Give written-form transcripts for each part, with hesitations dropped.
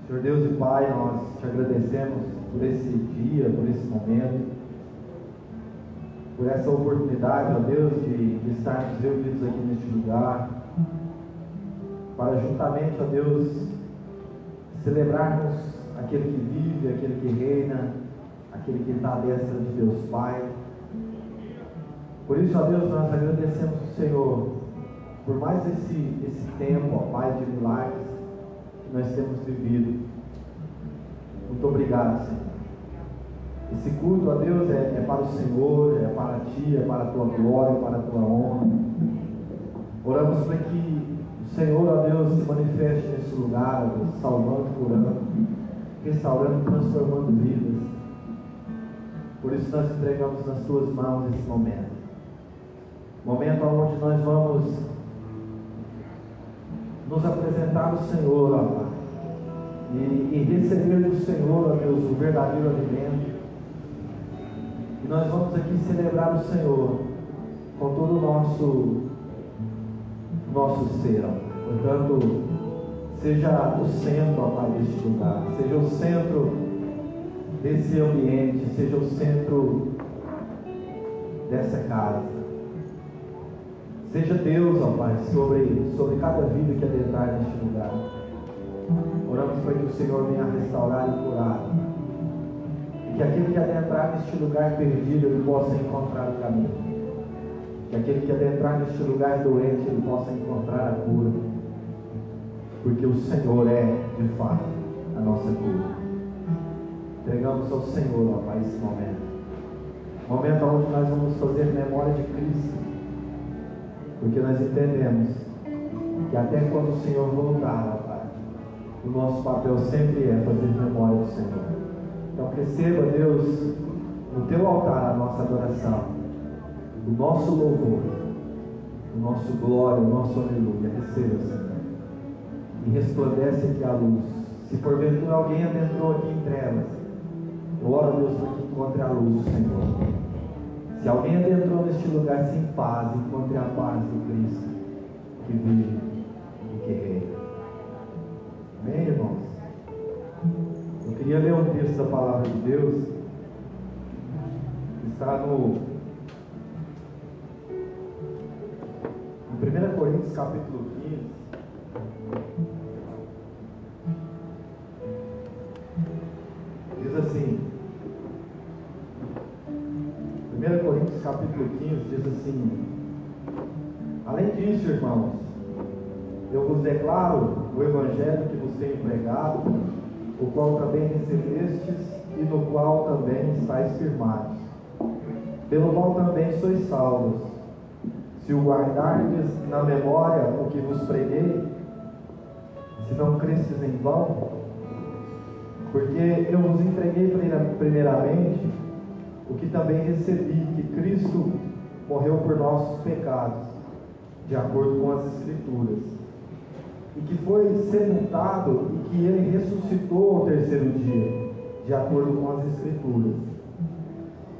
Senhor Deus e Pai, nós te agradecemos por esse dia, por esse momento, por essa oportunidade, ó Deus, de estarmos reunidos aqui neste lugar, para juntamente, ó Deus, celebrarmos aquele que vive, aquele que reina, aquele que está à destra de Deus Pai. Por isso, ó Deus, nós agradecemos o Senhor por mais esse tempo, ó Pai, de milagres que nós temos vivido. Muito obrigado, Senhor. Esse culto, ó Deus, é para o Senhor, é para Ti, é para a Tua glória, para a Tua honra. Oramos para que o Senhor, ó Deus, se manifeste nesse lugar, ó Deus, salvando, curando, restaurando, transformando vidas. Por isso nós entregamos nas Tuas mãos esse momento. Momento onde nós vamos nos apresentar ao Senhor, ó Pai, e receber do Senhor, ó Deus, o verdadeiro alimento. E nós vamos aqui celebrar o Senhor com todo o nosso ser. Portanto, seja o centro, ó Pai, deste lugar, seja o centro desse ambiente, seja o centro dessa casa. Seja Deus, ó Pai, sobre cada vida que adentrar neste lugar. Oramos para que o Senhor venha restaurar e curar. E que aquele que adentrar neste lugar perdido, ele possa encontrar o caminho. Que aquele que adentrar neste lugar doente, ele possa encontrar a cura. Porque o Senhor é, de fato, a nossa cura. Entregamos ao Senhor, ó Pai, esse momento. Momento onde nós vamos fazer memória de Cristo. Porque nós entendemos que até quando o Senhor voltar, ó Pai, o nosso papel sempre é fazer memória do Senhor. Então receba, Deus, no Teu altar a nossa adoração, o nosso louvor, o nosso glória, o nosso aleluia. Receba, Senhor. E resplandece aqui a luz. Se porventura alguém adentrou aqui em trevas, eu oro, Deus, para que encontre a luz do Senhor. Se alguém adentrou neste lugar sem paz, encontre a paz do Cristo que vive e que reina. Amém, irmãos? Eu queria ler um texto da palavra de Deus que está no 1 Coríntios capítulo 15. Diz assim, 1 Coríntios capítulo 15 diz assim: além disso, irmãos, eu vos declaro o evangelho que vos tenho pregado, o qual também recebestes e no qual também estáis firmados, pelo qual também sois salvos, se o guardardes na memória o que vos preguei, se não cresces em vão. Porque eu vos entreguei primeiramente o que também recebi, que Cristo morreu por nossos pecados, de acordo com as Escrituras, e que foi sepultado e que Ele ressuscitou ao terceiro dia, de acordo com as Escrituras,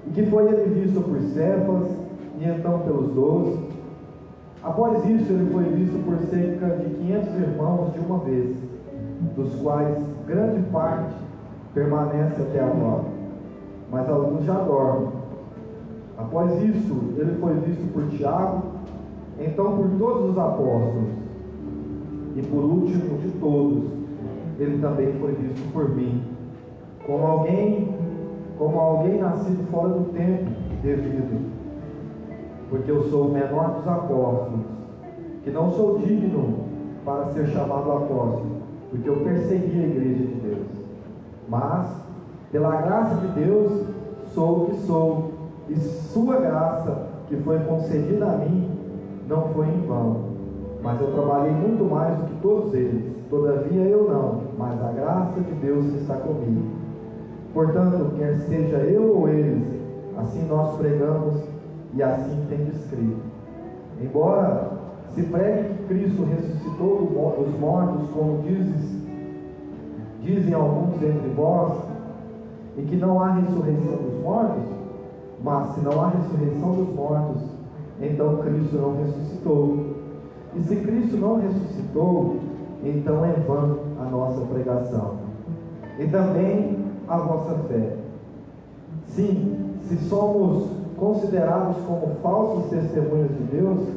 e que foi Ele visto por Cefas, e então pelos 12. Após isso, Ele foi visto por cerca de 500 irmãos de uma vez, dos quais grande parte permanece até agora, mas alguns já dormem. Após isso, Ele foi visto por Tiago, então por todos os apóstolos, e por último de todos, Ele também foi visto por mim, como alguém nascido fora do tempo devido, porque eu sou o menor dos apóstolos, que não sou digno para ser chamado apóstolo, porque eu persegui a igreja de Deus. Mas, pela graça de Deus, sou o que sou, e sua graça, que foi concedida a mim, não foi em vão. Mas eu trabalhei muito mais do que todos eles. Todavia eu não, mas a graça de Deus está comigo. Portanto, quer seja eu ou eles, assim nós pregamos e assim tem escrito. Embora se pregue que Cristo ressuscitou dos mortos, como dizem alguns entre vós, e que não há ressurreição dos mortos, mas se não há ressurreição dos mortos, então Cristo não ressuscitou. E se Cristo não ressuscitou, então é vã a nossa pregação, e também a vossa fé. Sim, se somos considerados como falsos testemunhas de Deus,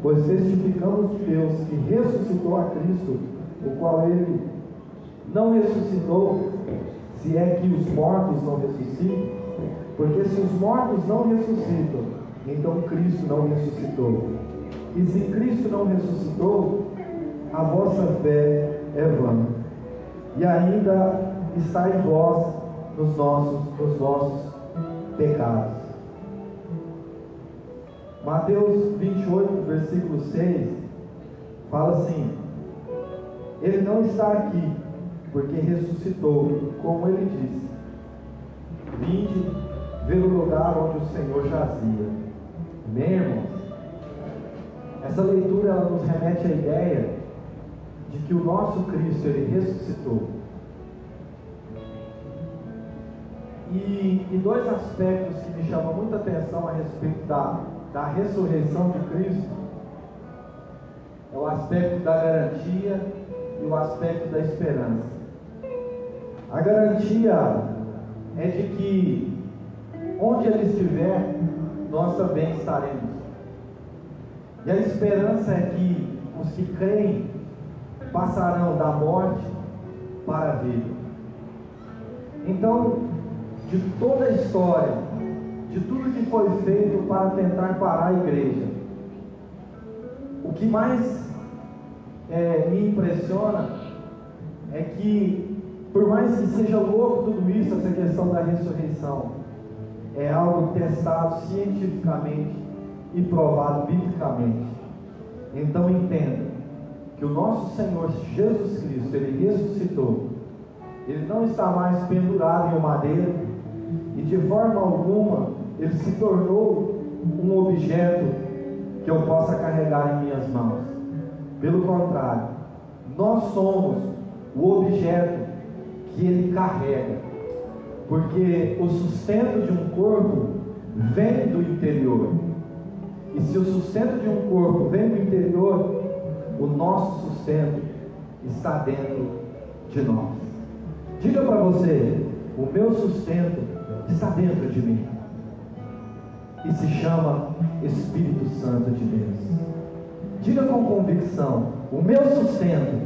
pois testificamos de Deus que ressuscitou a Cristo, o qual Ele não ressuscitou, se é que os mortos não ressuscitam, porque se os mortos não ressuscitam, então Cristo não ressuscitou. E se Cristo não ressuscitou, a vossa fé é vã, e ainda está em vós nos vossos pecados. Mateus 28, versículo 6, fala assim: Ele não está aqui, porque ressuscitou, como Ele disse. Vinde ver o lugar onde o Senhor jazia. Amém, irmãos? Essa leitura ela nos remete à ideia de que o nosso Cristo, Ele ressuscitou. E dois aspectos que me chamam muita atenção a respeito da ressurreição de Cristo é o aspecto da garantia e o aspecto da esperança. A garantia é de que onde Ele estiver, nós também estaremos. E a esperança é que os que creem passarão da morte para a vida. Então, de toda a história, de tudo que foi feito para tentar parar a igreja, o que mais me impressiona é que, por mais que seja louco tudo isso, essa questão da ressurreição é algo testado cientificamente e provado biblicamente. Então entenda que o nosso Senhor Jesus Cristo, Ele ressuscitou. Ele não está mais pendurado em um madeiro, e de forma alguma Ele se tornou um objeto que eu possa carregar em minhas mãos. Pelo contrário, nós somos o objeto que Ele carrega, porque o sustento de um corpo vem do interior, e se o sustento de um corpo vem do interior, o nosso sustento está dentro de nós. Diga para você: o meu sustento está dentro de mim, e se chama Espírito Santo de Deus. Diga com convicção: o meu sustento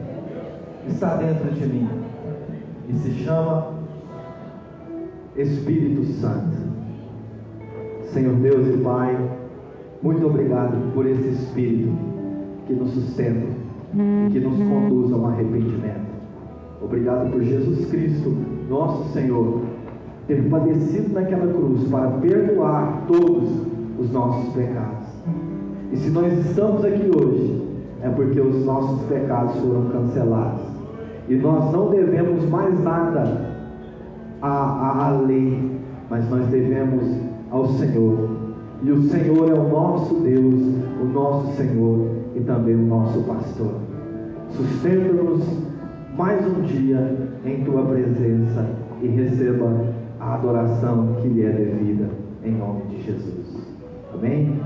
está dentro de mim, e se chama Espírito Santo. Senhor Deus e Pai, muito obrigado por esse Espírito que nos sustenta e que nos conduz ao arrependimento. Obrigado por Jesus Cristo, nosso Senhor, ter padecido naquela cruz para perdoar todos os nossos pecados. E se nós estamos aqui hoje, é porque os nossos pecados foram cancelados, e nós não devemos mais nada à lei, mas nós devemos ao Senhor. E o Senhor é o nosso Deus, o nosso Senhor e também o nosso pastor. Sustenta-nos mais um dia em Tua presença e receba a adoração que lhe é devida, em nome de Jesus. Amém?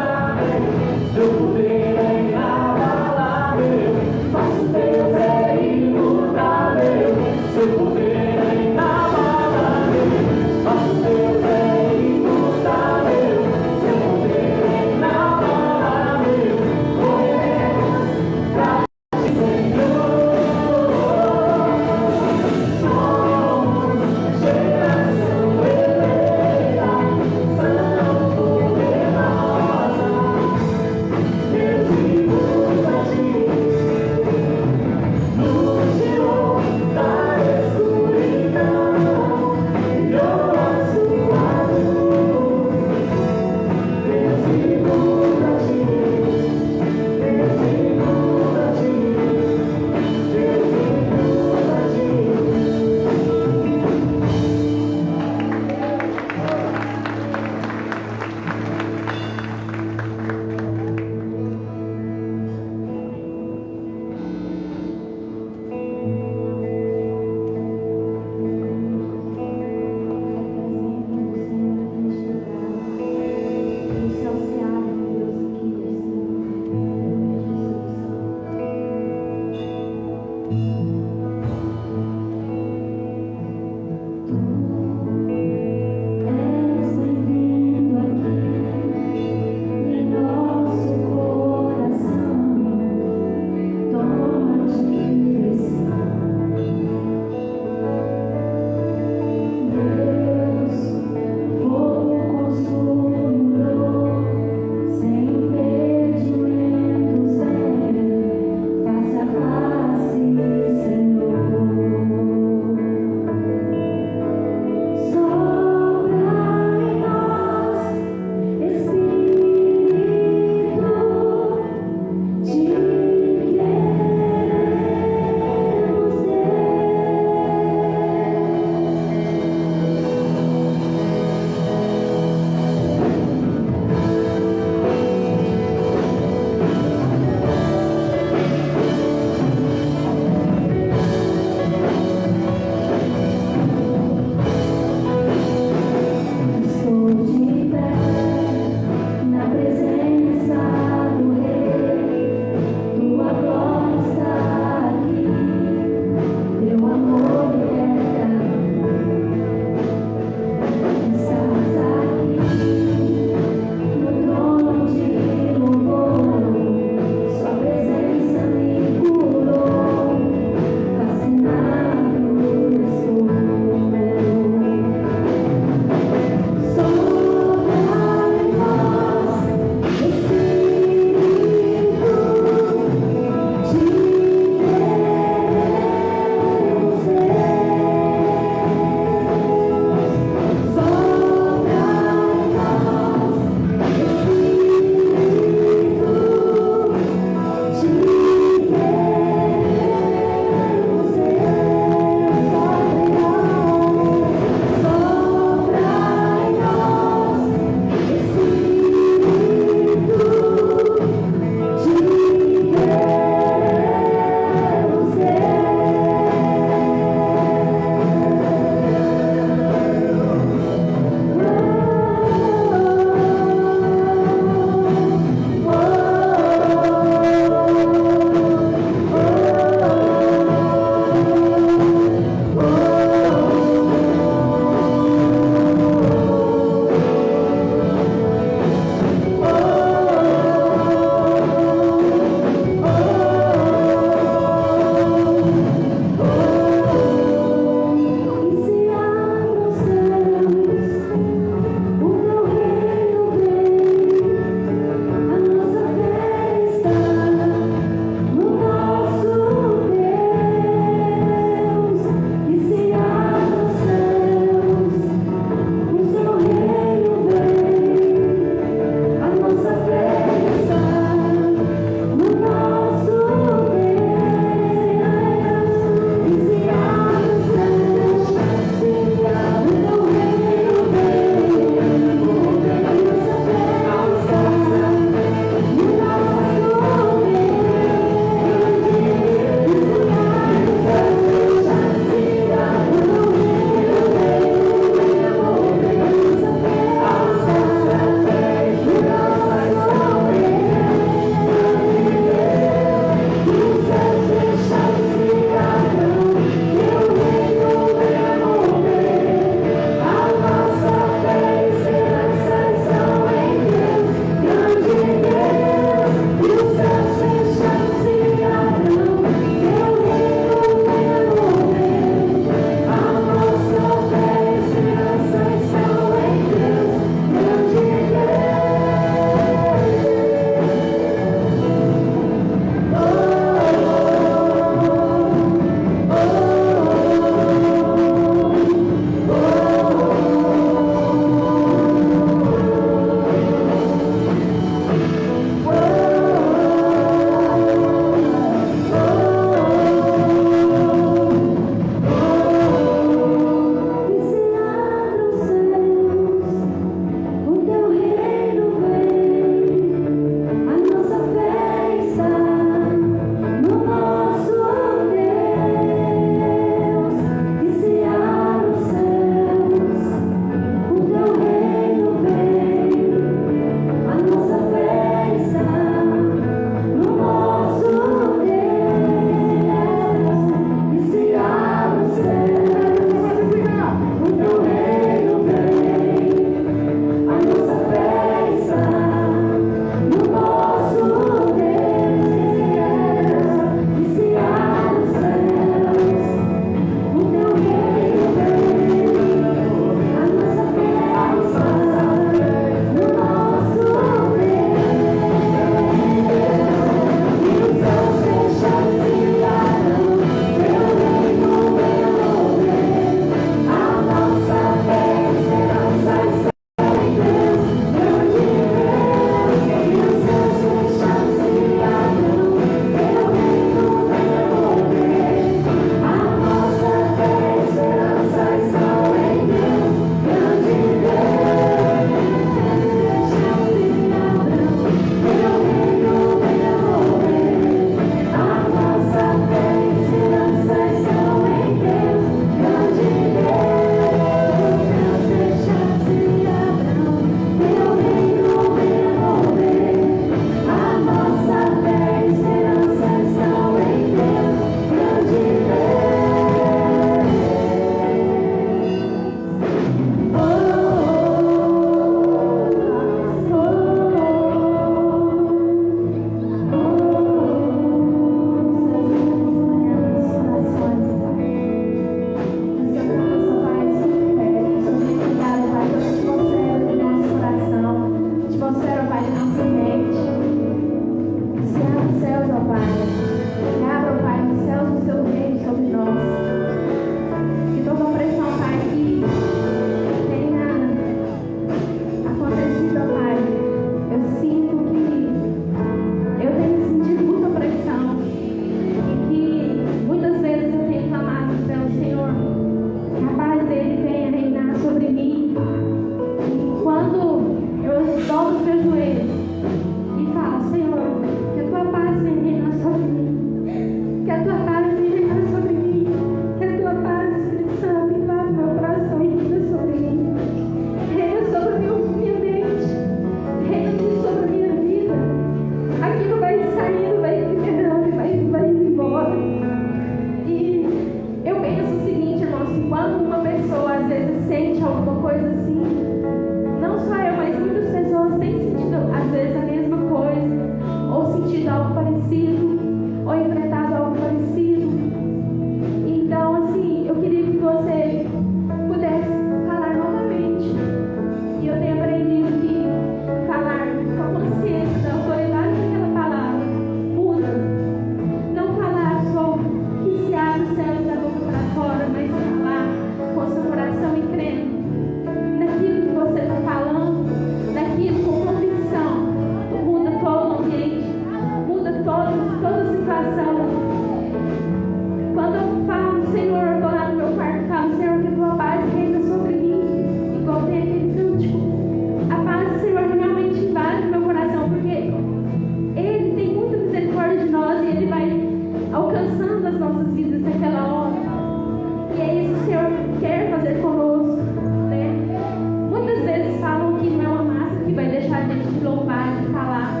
a gente de louvar, de falar.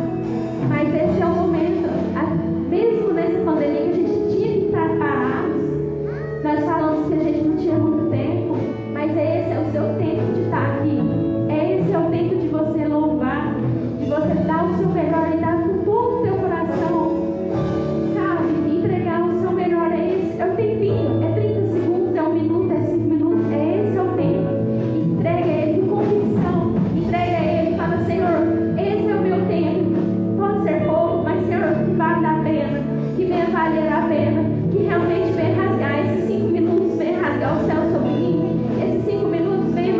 Mas esse é o momento, mesmo nessa pandemia que a gente tinha que estar parados, nós falamos que a gente não tinha muito tempo, mas esse é o seu tempo de estar aqui. Esse é o tempo de você louvar, de você dar o seu melhor e dar com todo o teu coração, sabe? Entregar o seu melhor. Esse é o tempinho, é 30 segundos, é 1 minuto, é 5 minutos, esse é o tempo. Entrega a Ele com convicção, entrega a Ele e fala: Senhor, esse é o meu tempo. Pode ser pouco, mas Senhor, que vale a pena, que venha valer a pena, que realmente venha rasgar esses 5 minutos, venha rasgar o céu sobre mim, esses 5 minutos venha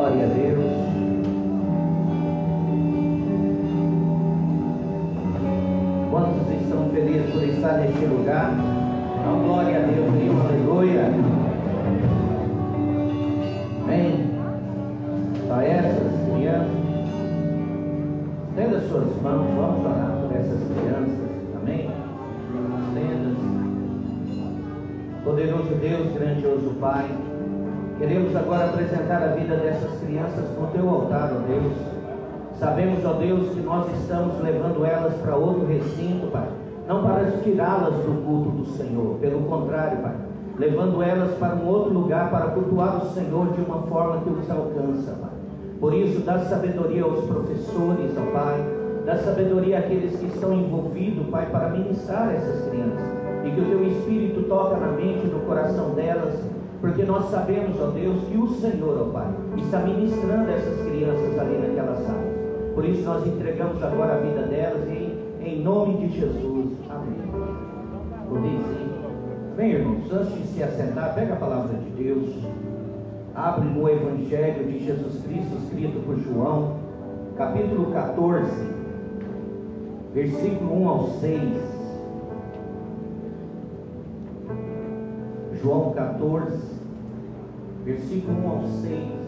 Glória a Deus. Quantos estão felizes por estar neste lugar? Então, glória a Deus, aleluia. Amém. Para essas crianças, estenda suas mãos, vamos orar por essas crianças. Amém. Estendas. Poderoso Deus, grandioso Pai, queremos agora apresentar a vida dessas crianças no teu altar, ó Deus. Sabemos, ó Deus, que nós estamos levando elas para outro recinto, Pai, não para tirá-las do culto do Senhor, pelo contrário, Pai, levando elas para um outro lugar para cultuar o Senhor de uma forma que os alcança, Pai. Por isso, dá sabedoria aos professores, ó Pai, dá sabedoria àqueles que estão envolvidos, Pai, para ministrar essas crianças, e que o teu Espírito toca na mente e no coração delas, porque nós sabemos, ó Deus, que o Senhor, ó Pai, está ministrando essas crianças ali naquela sala. Por isso nós entregamos agora a vida delas em nome de Jesus. Amém. Por isso, bem, irmãos, antes de se assentar, pega a palavra de Deus, abre no Evangelho de Jesus Cristo, escrito por João, capítulo 14, versículo 1 ao 6. João 14, versículo 1 ao 6.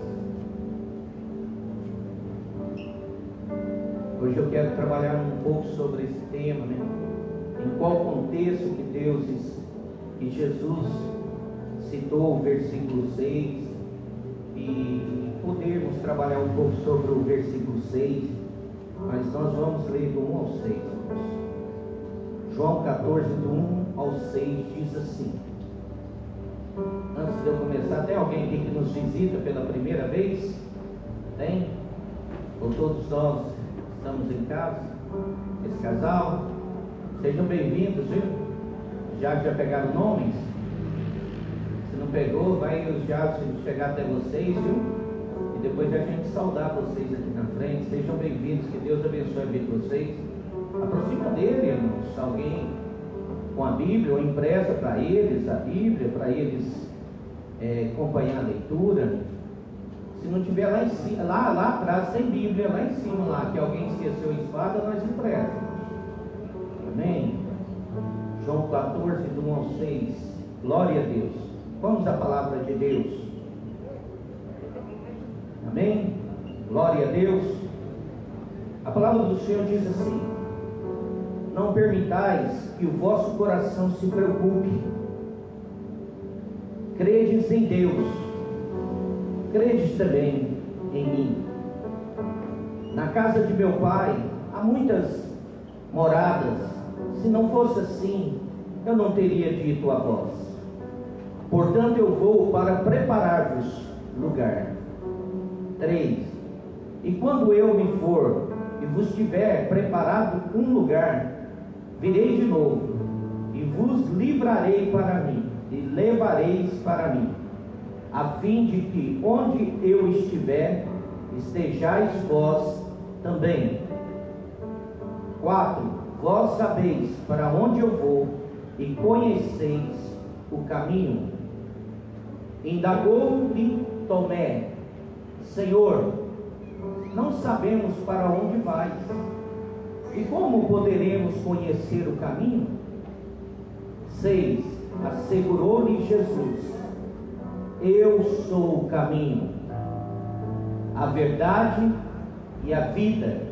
Hoje eu quero trabalhar um pouco sobre esse tema, né? Em qual contexto que Jesus citou o versículo 6 e podermos trabalhar um pouco sobre o versículo 6, mas nós vamos ler do 1 ao 6. João 14, do 1 ao 6 diz assim. Antes de eu começar, tem alguém aqui que nos visita pela primeira vez? Tem? Ou todos nós estamos em casa? Esse casal? Sejam bem-vindos, viu? Já pegaram nomes? Se não pegou, vai os já chegar até vocês, viu? E depois a gente saudar vocês aqui na frente. Sejam bem-vindos, que Deus abençoe a vida de vocês. Aproxima dele, irmãos. Alguém com a Bíblia, ou empresta para eles a Bíblia, para eles acompanhar a leitura. Se não tiver lá em cima, lá atrás tem Bíblia, lá em cima, lá, que alguém esqueceu a espada, nós emprestamos. Amém? João 14, do 1 ao 6. Glória a Deus. Vamos à palavra de Deus. Amém? Glória a Deus. A palavra do Senhor diz assim: não permitais que o vosso coração se preocupe. Credes em Deus, credes também em mim. Na casa de meu Pai há muitas moradas. Se não fosse assim, eu não teria dito a vós. Portanto, eu vou para preparar-vos lugar. 3. E quando eu me for e vos tiver preparado um lugar, virei de novo e vos livrarei para mim, e levareis para mim, a fim de que onde eu estiver, estejais vós também. 4. Vós sabeis para onde eu vou e conheceis o caminho. Indagou-lhe Tomé: Senhor, não sabemos para onde vais, e como poderemos conhecer o caminho? 6. Assegurou-lhe Jesus: eu sou o caminho, a verdade e a vida.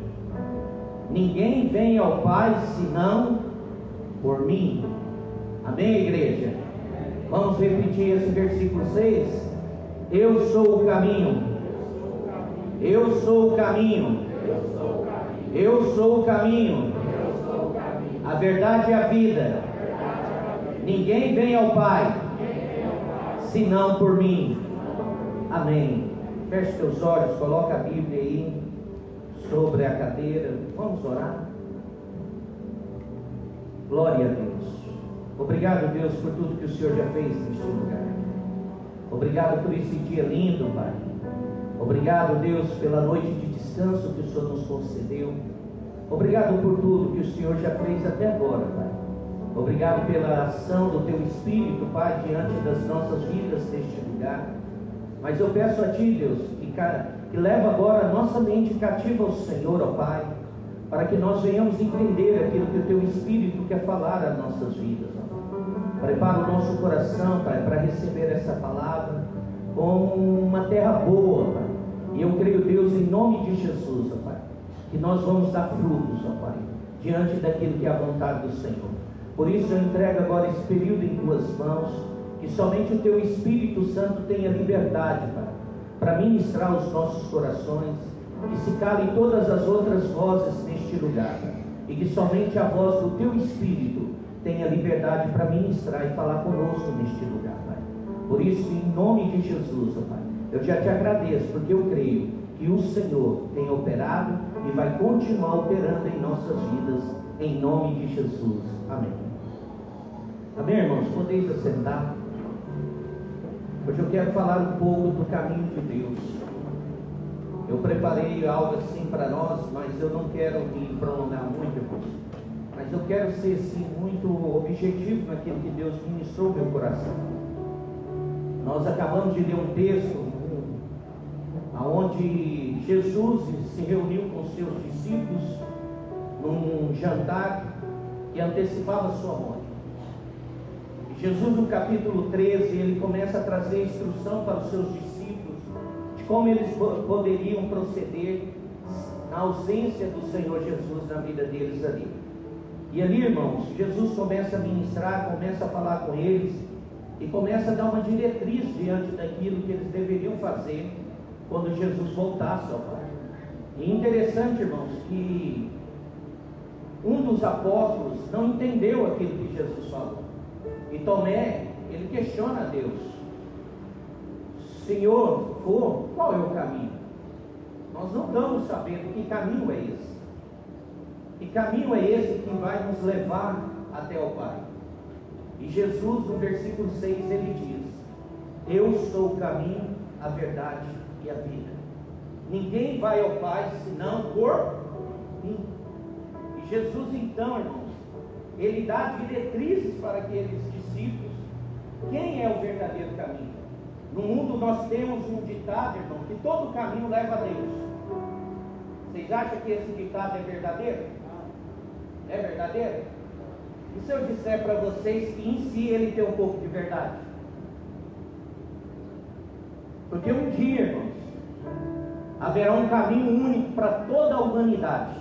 Ninguém vem ao Pai senão por mim. Amém, igreja? Vamos repetir esse versículo 6. Eu sou o caminho. Eu sou o caminho. Eu sou o caminho. A verdade e a vida. Ninguém vem ao Pai senão por mim. Amém. Feche teus olhos, coloca a Bíblia aí sobre a cadeira. Vamos orar. Glória a Deus. Obrigado, Deus, por tudo que o Senhor já fez neste lugar. Obrigado por esse dia lindo, Pai. Obrigado, Deus, pela noite de descanso que o Senhor nos concedeu. Obrigado por tudo que o Senhor já fez até agora, Pai. Obrigado pela ação do Teu Espírito, Pai, diante das nossas vidas neste lugar. Mas eu peço a Ti, Deus, que e leva agora a nossa mente cativa ao Senhor, ó Pai, para que nós venhamos entender aquilo que o Teu Espírito quer falar às nossas vidas, ó. Prepara o nosso coração, Pai, para receber essa palavra como uma terra boa, Pai. E eu creio, Deus, em nome de Jesus, ó Pai, que nós vamos dar frutos, ó Pai, diante daquilo que é a vontade do Senhor. Por isso eu entrego agora esse período em Tuas mãos, que somente o Teu Espírito Santo tenha liberdade, Pai, para ministrar os nossos corações, que se calem todas as outras vozes neste lugar, Pai, e que somente a voz do Teu Espírito tenha liberdade para ministrar e falar conosco neste lugar, Pai. Por isso, em nome de Jesus, ó Pai, eu já te agradeço, porque eu creio que o Senhor tem operado e vai continuar operando em nossas vidas, em nome de Jesus. Amém. Amém, irmãos? Podeis assentar. Hoje eu quero falar um pouco do caminho de Deus. Eu preparei algo assim para nós, mas eu não quero me prolongar muito, irmãos. Mas eu quero ser, sim, muito objetivo naquilo que Deus ministrou no meu coração. Nós acabamos de ler um texto onde Jesus se reuniu com seus discípulos num jantar que antecipava a sua morte. E Jesus, no capítulo 13, ele começa a trazer instrução para os seus discípulos de como eles poderiam proceder na ausência do Senhor Jesus na vida deles ali. E ali, irmãos, Jesus começa a ministrar, começa a falar com eles e começa a dar uma diretriz diante daquilo que eles deveriam fazer quando Jesus voltasse ao Pai. E interessante, irmãos, que um dos apóstolos não entendeu aquilo que Jesus falou. E Tomé, ele questiona a Deus: Senhor, qual é o caminho? Nós não estamos sabendo que caminho é esse. Que caminho é esse que vai nos levar até o Pai? E Jesus, no versículo 6, ele diz: eu sou o caminho, a verdade e a vida. Ninguém vai ao Pai senão por mim. E Jesus, então, irmãos, ele dá diretrizes para aqueles discípulos. Quem é o verdadeiro caminho? No mundo nós temos um ditado, irmão, que todo caminho leva a Deus. Vocês acham que esse ditado é verdadeiro? É verdadeiro? E se eu disser para vocês que em si ele tem um pouco de verdade? Porque um dia, irmãos, haverá um caminho único para toda a humanidade.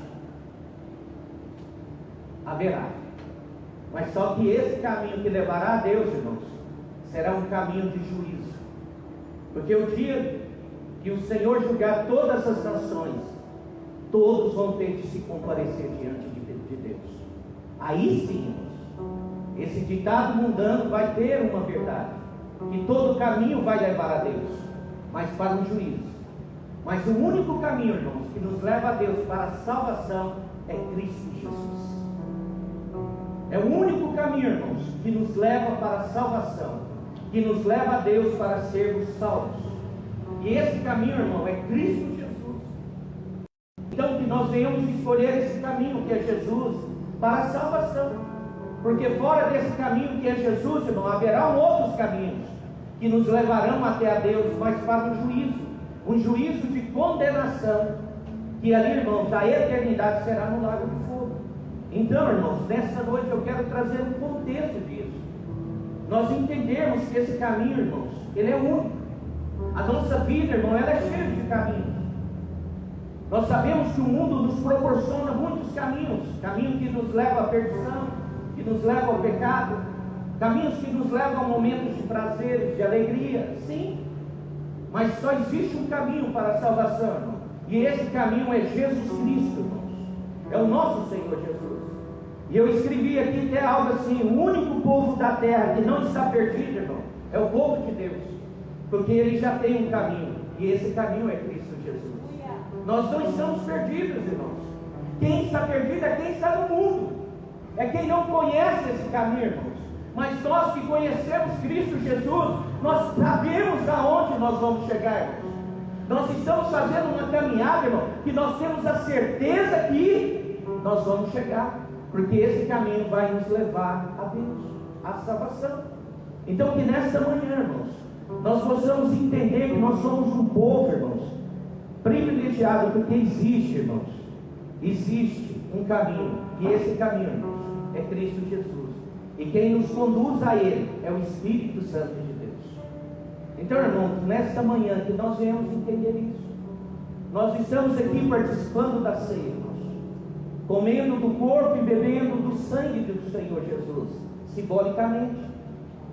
Haverá. Mas só que esse caminho que levará a Deus, irmãos, será um caminho de juízo. Porque o dia que o Senhor julgar todas as nações, todos vão ter de se comparecer diante de Deus. Aí sim, irmãos, esse ditado mundano vai ter uma verdade, que todo caminho vai levar a Deus, mas para um juízo. Mas o único caminho, irmãos, que nos leva a Deus para a salvação é Cristo Jesus. É o único caminho, irmãos, que nos leva para a salvação, que nos leva a Deus para sermos salvos. E esse caminho, irmão, é Cristo Jesus. Então que nós venhamos escolher esse caminho que é Jesus para a salvação. Porque fora desse caminho que é Jesus, irmão, haverá outros caminhos que nos levarão até a Deus, mas para um juízo de condenação, que ali, irmãos, a eternidade será no lago de fogo. Então, irmãos, nessa noite eu quero trazer um contexto disso. Nós entendemos que esse caminho, irmãos, ele é único. A nossa vida, irmão, ela é cheia de caminhos. Nós sabemos que o mundo nos proporciona muitos caminhos. Caminho que nos leva à perdição, que nos leva ao pecado. Caminhos que nos levam a momentos de prazer, de alegria. Sim, mas só existe um caminho para a salvação, irmão. E esse caminho é Jesus Cristo, irmãos. É o nosso Senhor Jesus. E eu escrevi aqui que é algo assim: o único povo da terra que não está perdido, irmão, é o povo de Deus. Porque ele já tem um caminho, e esse caminho é Cristo Jesus. Nós não estamos perdidos, irmãos. Quem está perdido é quem está no mundo, é quem não conhece esse caminho, irmãos. Mas nós que conhecemos Cristo Jesus, nós sabemos aonde nós vamos chegar, irmãos. Nós estamos fazendo uma caminhada, irmão, que nós temos a certeza que nós vamos chegar, porque esse caminho vai nos levar a Deus, à salvação. Então que nessa manhã, irmãos, nós possamos entender que nós somos um povo, irmãos, privilegiado, porque existe, irmãos, existe um caminho, e esse caminho, irmãos, é Cristo Jesus, e quem nos conduz a Ele é o Espírito Santo de Deus. Então, irmãos, nesta manhã que nós viemos entender isso, nós estamos aqui participando da ceia, irmãos, comendo do corpo e bebendo do sangue do Senhor Jesus, simbolicamente.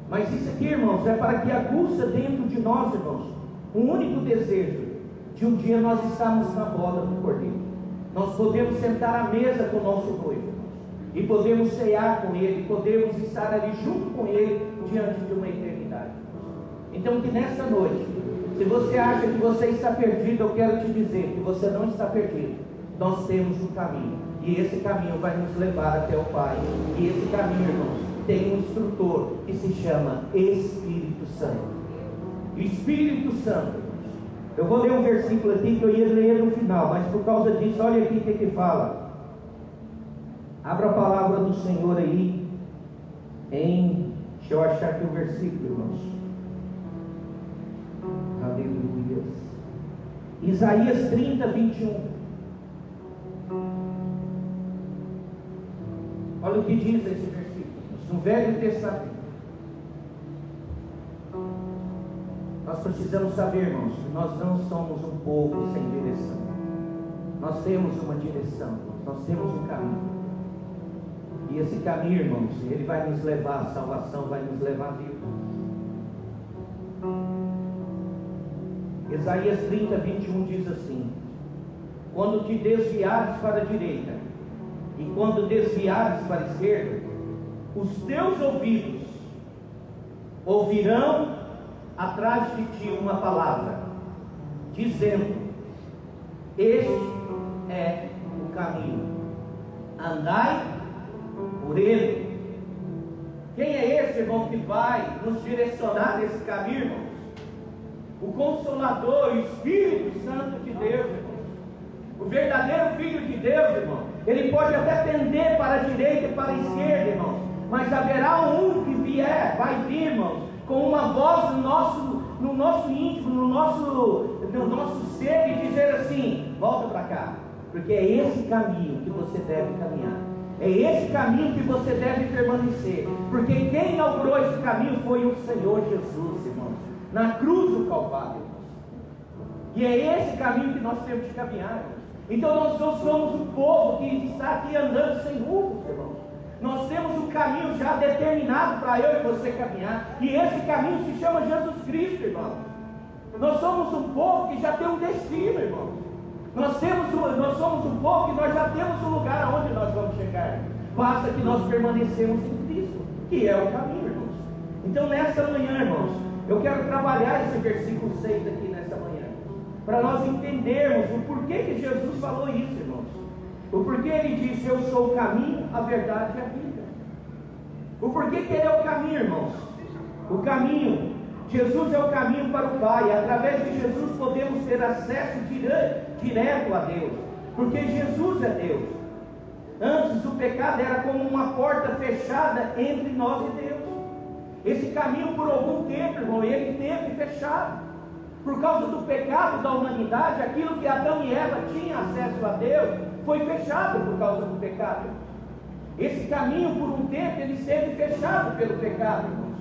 Mas isso aqui, irmãos, é para que aguça dentro de nós, irmãos, um único desejo, de um dia nós estarmos na boda do Cordeiro. Nós podemos sentar à mesa com o nosso noivo, irmãos, e podemos cear com Ele, podemos estar ali junto com Ele, diante de uma eternidade. Então, que nessa noite, se você acha que você está perdido, eu quero te dizer que você não está perdido. Nós temos um caminho, e esse caminho vai nos levar até o Pai. E esse caminho, irmãos, tem um instrutor que se chama Espírito Santo. Espírito Santo, irmãos. Eu vou ler um versículo aqui que eu ia ler no final, mas por causa disso, olha aqui o que fala. Abra a palavra do Senhor aí, deixa eu achar aqui o versículo, irmãos. Aleluia. Isaías 30, 21. Olha o que diz esse versículo, no Velho Testamento. Nós precisamos saber, irmãos, que nós não somos um povo sem direção. Nós temos uma direção, nós temos um caminho. E esse caminho, irmãos, ele vai nos levar à salvação, vai nos levar a Deus. Isaías 30, 21 diz assim: quando te desviares para a direita, e quando desviares para a esquerda, os teus ouvidos ouvirão atrás de ti uma palavra, dizendo: este é o caminho, andai por ele. Quem é esse, irmão, que vai nos direcionar nesse caminho, irmãos? O Consolador, o Espírito Santo de Deus, irmão. O verdadeiro Filho de Deus, irmão. Ele pode até pender para a direita e para a esquerda, irmãos, mas haverá um que vai vir, irmãos, com uma voz no nosso íntimo, no nosso ser, e dizer assim: volta para cá, porque é esse caminho que você deve caminhar, é esse caminho que você deve permanecer, porque quem inaugurou esse caminho foi o Senhor Jesus, irmãos, na cruz do Calvário, irmãos. E é esse caminho que nós temos de caminhar, irmãos. Então nós não somos um povo que está aqui andando sem rumo, irmãos. Nós temos um caminho já determinado para eu e você caminhar, e esse caminho se chama Jesus Cristo, irmãos. Nós somos um povo que já tem um destino, irmãos. Nós somos um povo que nós já temos um lugar aonde nós vamos chegar. Basta que nós permanecemos em Cristo, que é o caminho, irmãos. Então nessa manhã, irmãos, eu quero trabalhar esse versículo 6 aqui nessa manhã, para nós entendermos o porquê que Jesus falou isso, irmãos. O porquê ele disse: eu sou o caminho, a verdade e a vida. O porquê que ele é o caminho, irmãos. O caminho, Jesus é o caminho para o Pai. Através de Jesus podemos ter acesso direto a Deus, porque Jesus é Deus. Antes o pecado era como uma porta fechada entre nós e Deus. Esse caminho, por algum tempo, irmão, ele teve fechado. Por causa do pecado da humanidade, aquilo que Adão e Eva tinham acesso a Deus foi fechado por causa do pecado. Esse caminho, por um tempo, ele esteve fechado pelo pecado, irmãos.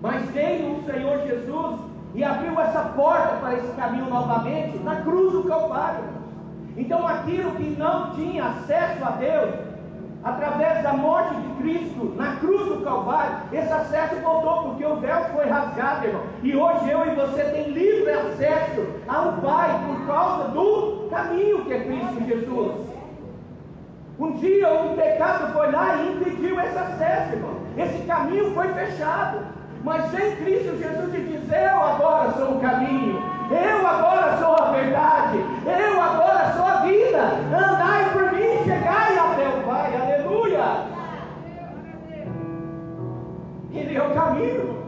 Mas veio o Senhor Jesus e abriu essa porta para esse caminho novamente na cruz do Calvário, irmãos. Então aquilo que não tinha acesso a Deus, através da morte de Cristo na cruz do Calvário, esse acesso voltou, porque o véu foi rasgado, irmão. E hoje eu e você tem livre acesso ao Pai por causa do caminho que é Cristo Jesus. Um dia o pecado foi lá e impediu esse acesso, irmão. Esse caminho foi fechado. Mas sem Cristo Jesus te diz: eu agora sou o caminho, eu agora sou a verdade, eu agora sou a vida. Andai por mim, chegai até o Pai. Aleluia! Ele é o caminho, irmãos.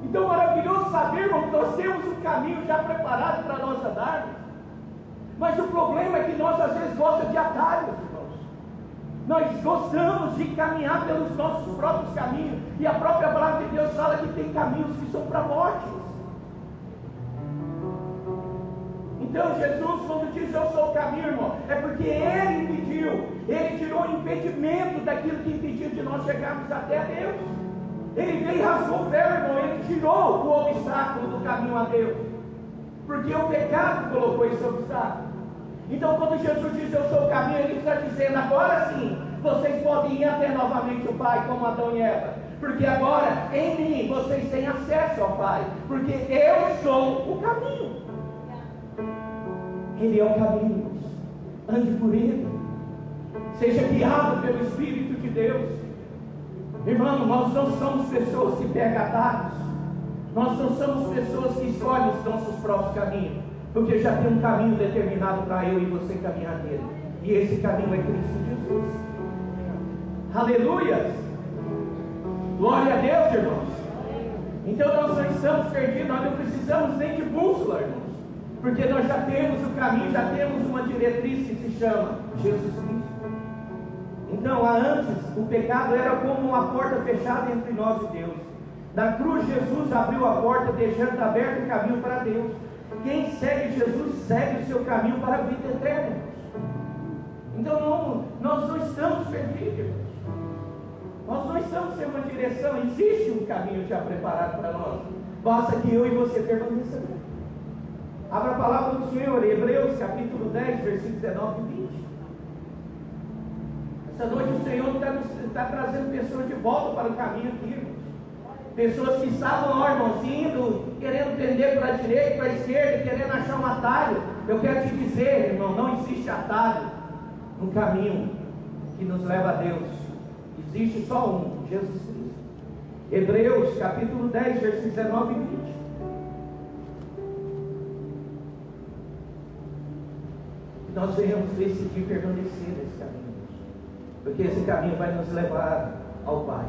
Então, maravilhoso saber, irmão, que nós temos um caminho já preparado para nós andarmos. Mas o problema é que nós às vezes gostamos de atalhos, irmãos. Nós gostamos de caminhar pelos nossos próprios caminhos. E a própria palavra de Deus fala que tem caminhos que são para a morte. Então Jesus, quando diz eu sou o caminho, irmão, é porque Ele impediu, Ele tirou o impedimento daquilo que impediu de nós chegarmos até Deus. Ele veio e rasgou o véu, irmão, Ele tirou o obstáculo do caminho a Deus, porque o pecado colocou esse obstáculo. Então quando Jesus diz eu sou o caminho, Ele está dizendo, agora sim, vocês podem ir até novamente o Pai, como Adão e Eva, porque agora em mim vocês têm acesso ao Pai, porque eu sou o caminho. Ele é o caminho, ande por Ele, seja guiado pelo Espírito de Deus. Irmão, nós não somos pessoas que pegam atalhos, nós não somos pessoas que escolhem os nossos próprios caminhos, porque já tem um caminho determinado para eu e você caminhar nele, e esse caminho é Cristo Jesus. Aleluia! Glória a Deus, irmãos. Então nós não estamos perdidos, nós não precisamos nem de bússola, irmãos, porque nós já temos o caminho, já temos uma diretriz que se chama Jesus Cristo. Então, antes, o pecado era como uma porta fechada entre nós e Deus. Na cruz, Jesus abriu a porta, deixando aberto o caminho para Deus. Quem segue Jesus, segue o seu caminho para a vida eterna. Então, nós não estamos perdidos. Nós não estamos sem uma direção. Existe um caminho já preparado para nós. Basta que eu e você permaneçamos. Abra a palavra do Senhor, Hebreus capítulo 10, versículos 19 e 20. Essa noite o Senhor está trazendo pessoas de volta para o caminho aqui, irmãos. Pessoas que estavam, ó, irmãos, indo, querendo tender para a direita, para a esquerda, querendo achar um atalho. Eu quero te dizer, irmão, não existe atalho no caminho que nos leva a Deus. Existe só um, Jesus Cristo. Hebreus capítulo 10, versículos 19 e 20. Nós venhamos decidir permanecer nesse caminho, porque esse caminho vai nos levar ao Pai,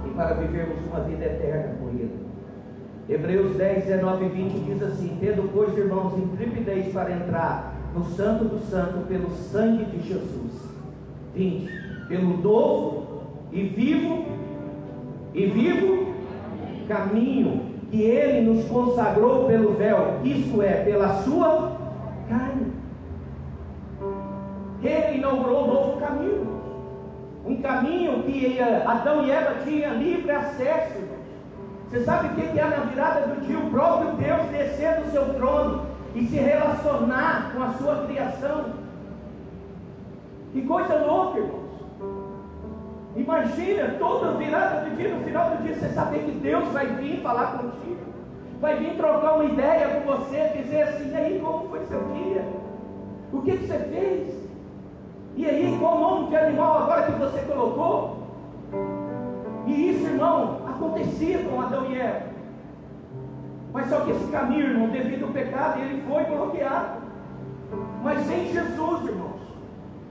e para vivermos uma vida eterna com Ele. Hebreus 10, 19 e 20 diz assim: tendo, pois, irmãos, intrepidez para entrar no Santo do Santo pelo sangue de Jesus. 20, pelo novo e vivo caminho que Ele nos consagrou pelo véu, isso é, pela sua carne. Ele inaugurou um novo caminho, um caminho que Adão e Eva tinham livre acesso. Você sabe o que é na virada do dia? O próprio Deus descer do seu trono e se relacionar com a sua criação. Que coisa louca, irmãos. Imagina toda virada do dia, no final do dia, você saber que Deus vai vir falar contigo, vai vir trocar uma ideia com você, dizer assim: e aí, como foi seu dia? O que você fez? E aí, qual o nome de animal agora que você colocou? E isso, irmão, acontecia com Adão e Eva. Mas só que esse caminho, irmão, devido ao pecado, ele foi bloqueado. Mas sem Jesus, irmãos,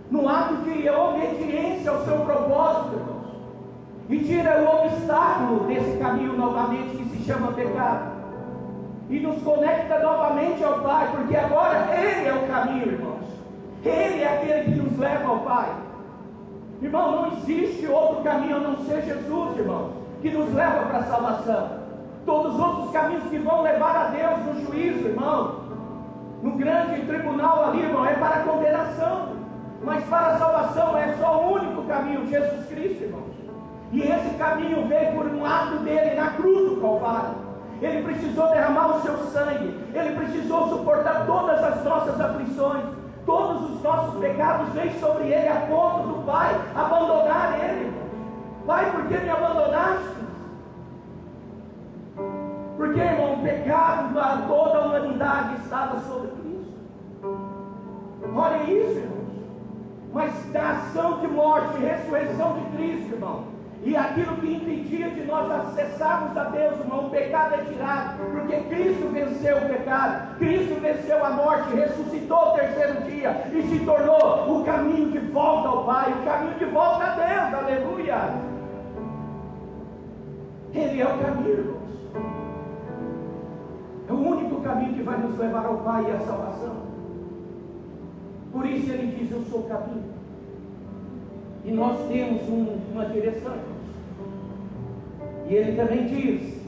no ato de obediência ao seu propósito, irmãos, e tira o obstáculo desse caminho novamente, que se chama pecado, e nos conecta novamente ao Pai, porque agora Ele é o caminho, irmãos. Ele é aquele que nos leva ao Pai. Irmão, não existe outro caminho a não ser Jesus, irmão, que nos leva para a salvação. Todos os outros caminhos que vão levar a Deus no juízo, irmão, no grande tribunal ali, irmão, é para a condenação. Mas para a salvação é só o único caminho, Jesus Cristo, irmãos. E esse caminho veio por um ato dele na cruz do Calvário. Ele precisou derramar o seu sangue, ele precisou suportar todas as nossas aflições, todos os nossos pecados veio sobre ele, a ponto do Pai abandonar ele. Pai, por que me abandonaste? Porque, irmão, o pecado de toda a humanidade estava sobre Cristo. Olha isso, irmãos. Mas da ação de morte e ressurreição de Cristo, irmão, e aquilo que impedia de nós acessarmos a Deus, irmão, o pecado é tirado, porque Cristo venceu o pecado, Cristo venceu a morte, ressuscitou o terceiro dia e se tornou o caminho de volta ao Pai, o caminho de volta a Deus, aleluia. Ele é o caminho, irmãos. É o único caminho que vai nos levar ao Pai e à salvação. Por isso ele diz: eu sou o caminho. E nós temos uma direção. E ele também diz: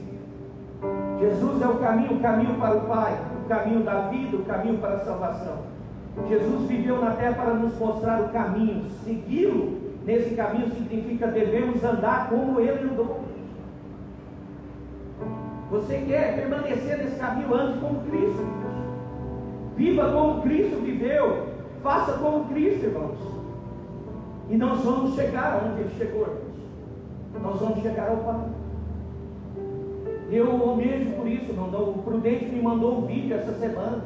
Jesus é o caminho para o Pai, o caminho da vida, o caminho para a salvação. Jesus viveu na terra para nos mostrar o caminho. Segui-lo nesse caminho significa devemos andar como Ele andou. Você quer permanecer nesse caminho, ande como Cristo. Viva como Cristo viveu. Faça como Cristo, irmãos. E nós vamos chegar onde Ele chegou, irmãos. Nós vamos chegar ao Pai. Eu almejo por isso, irmão. O Prudente me mandou um vídeo essa semana.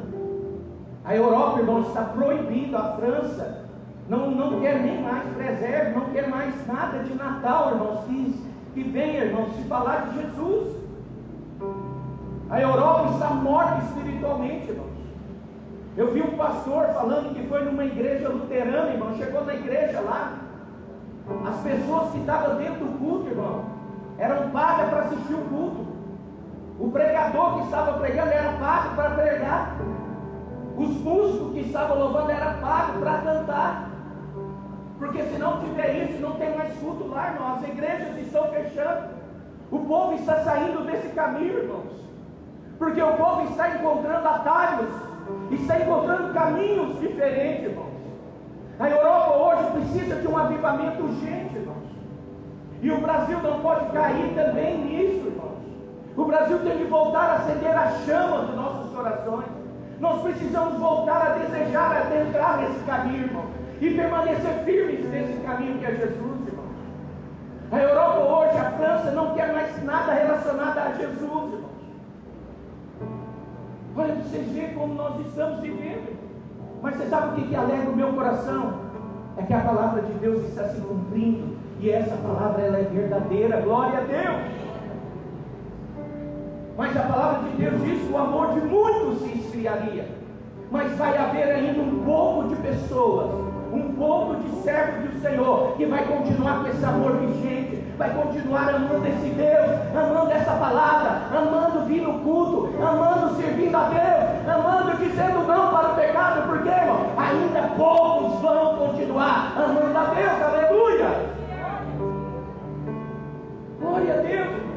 A Europa, irmãos, está proibindo. A França não quer nem mais preserve, não quer mais nada de Natal, irmãos. Que venha, irmãos, se falar de Jesus. A Europa está morta espiritualmente, irmãos. Eu vi um pastor falando que foi numa igreja luterana, irmão. Chegou na igreja lá, as pessoas que estavam dentro do culto, irmão, eram pagas para assistir o culto. O pregador que estava pregando era pago para pregar. Os músicos que estavam louvando eram pagos para cantar. Porque se não tiver isso, não tem mais culto lá, irmão. As igrejas estão fechando. O povo está saindo desse caminho, irmãos. Porque o povo está encontrando atalhos, está encontrando caminhos diferentes, irmãos. A Europa hoje precisa de um avivamento urgente, irmãos. E o Brasil não pode cair também nisso, irmãos. O Brasil tem que voltar a acender a chama dos nossos corações. Nós precisamos voltar a desejar adentrar nesse caminho, irmão, e permanecer firmes nesse caminho que é Jesus, irmão. A Europa hoje, a França, não quer mais nada relacionado a Jesus, irmão. Olha para vocês verem como nós estamos vivendo. Mas você sabe o que alegra o meu coração? É que a palavra de Deus está se cumprindo. E essa palavra ela é verdadeira. Glória a Deus. Mas a palavra de Deus diz que o amor de muitos se esfriaria. Mas vai haver ainda um pouco de pessoas, um pouco de servos do Senhor, que vai continuar com esse amor vigente, vai continuar amando esse Deus, amando essa palavra, amando vir no culto, amando servindo a Deus, amando dizendo não para o pecado, porque, irmão, ainda poucos vão continuar amando a Deus, aleluia! Glória a Deus!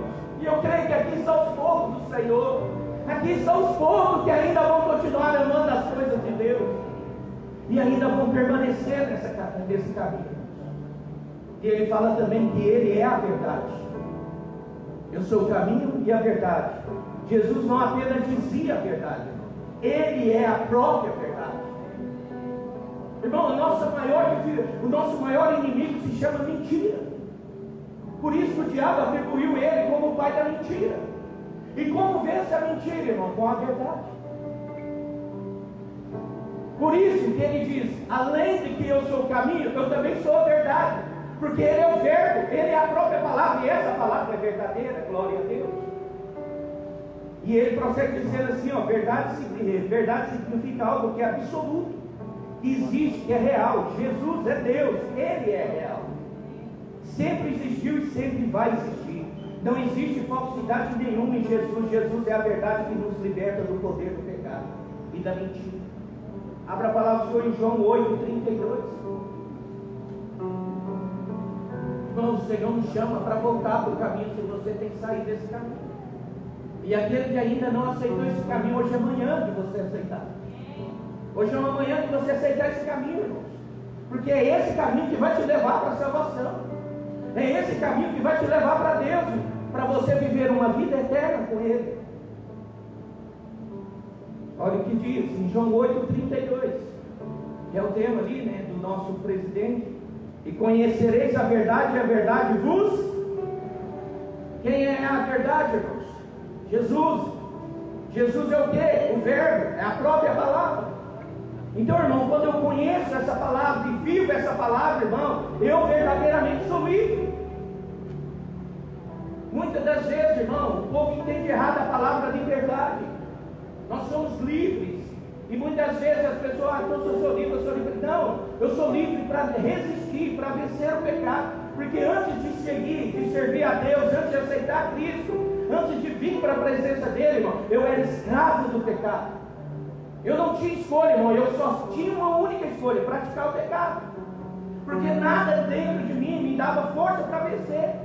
E eu creio que aqui são os povos do Senhor, aqui são os povos que ainda vão continuar amando as coisas de Deus, e ainda vão permanecer nesse caminho. E ele fala também que Ele é a verdade. Eu sou o caminho e a verdade. Jesus não apenas dizia a verdade, Ele é a própria verdade. Irmão, o nosso maior inimigo se chama mentira. Por isso o diabo atribuiu Ele como o pai da mentira. E como vence a mentira, irmão? Com a verdade. Por isso que Ele diz, além de que eu sou o caminho, eu também sou a verdade. Porque Ele é o verbo, Ele é a própria palavra, e essa palavra é verdadeira, glória a Deus. E Ele prossegue dizendo assim, ó, verdade significa algo que é absoluto, que existe, que é real. Jesus é Deus, Ele é real. Sempre existiu e sempre vai existir. Não existe falsidade nenhuma em Jesus. Jesus é a verdade que nos liberta do poder do pecado e da mentira. Abra a palavra do Senhor em João 8:32. Irmãos, o Senhor nos chama para voltar para o caminho, se você tem que sair desse caminho. E aquele que ainda não aceitou esse caminho, hoje é amanhã de você aceitar. Hoje é amanhã de você aceitar esse caminho, irmãos. Porque é esse caminho que vai te levar para a salvação. É esse caminho que vai te levar para Deus, para você viver uma vida eterna com Ele. Olha o que diz em João 8:32, que é o tema ali, né, do nosso presidente. E conhecereis a verdade, e a verdade vos... Quem é a verdade, irmãos? Jesus. Jesus é o quê? O verbo, é a própria palavra. Então, irmão, quando eu conheço essa palavra e vivo essa palavra, irmão, eu verdadeiramente sou livre. Muitas das vezes, irmão, o povo entende errado a palavra liberdade. Nós somos livres. E muitas vezes as pessoas, então eu sou livre, eu sou livre. Não, eu sou livre para resistir, para vencer o pecado. Porque antes de seguir, de servir a Deus, antes de aceitar Cristo, antes de vir para a presença dele, irmão, eu era escravo do pecado. Eu não tinha escolha, irmão, eu só tinha uma única escolha, praticar o pecado. Porque nada dentro de mim me dava força para vencer.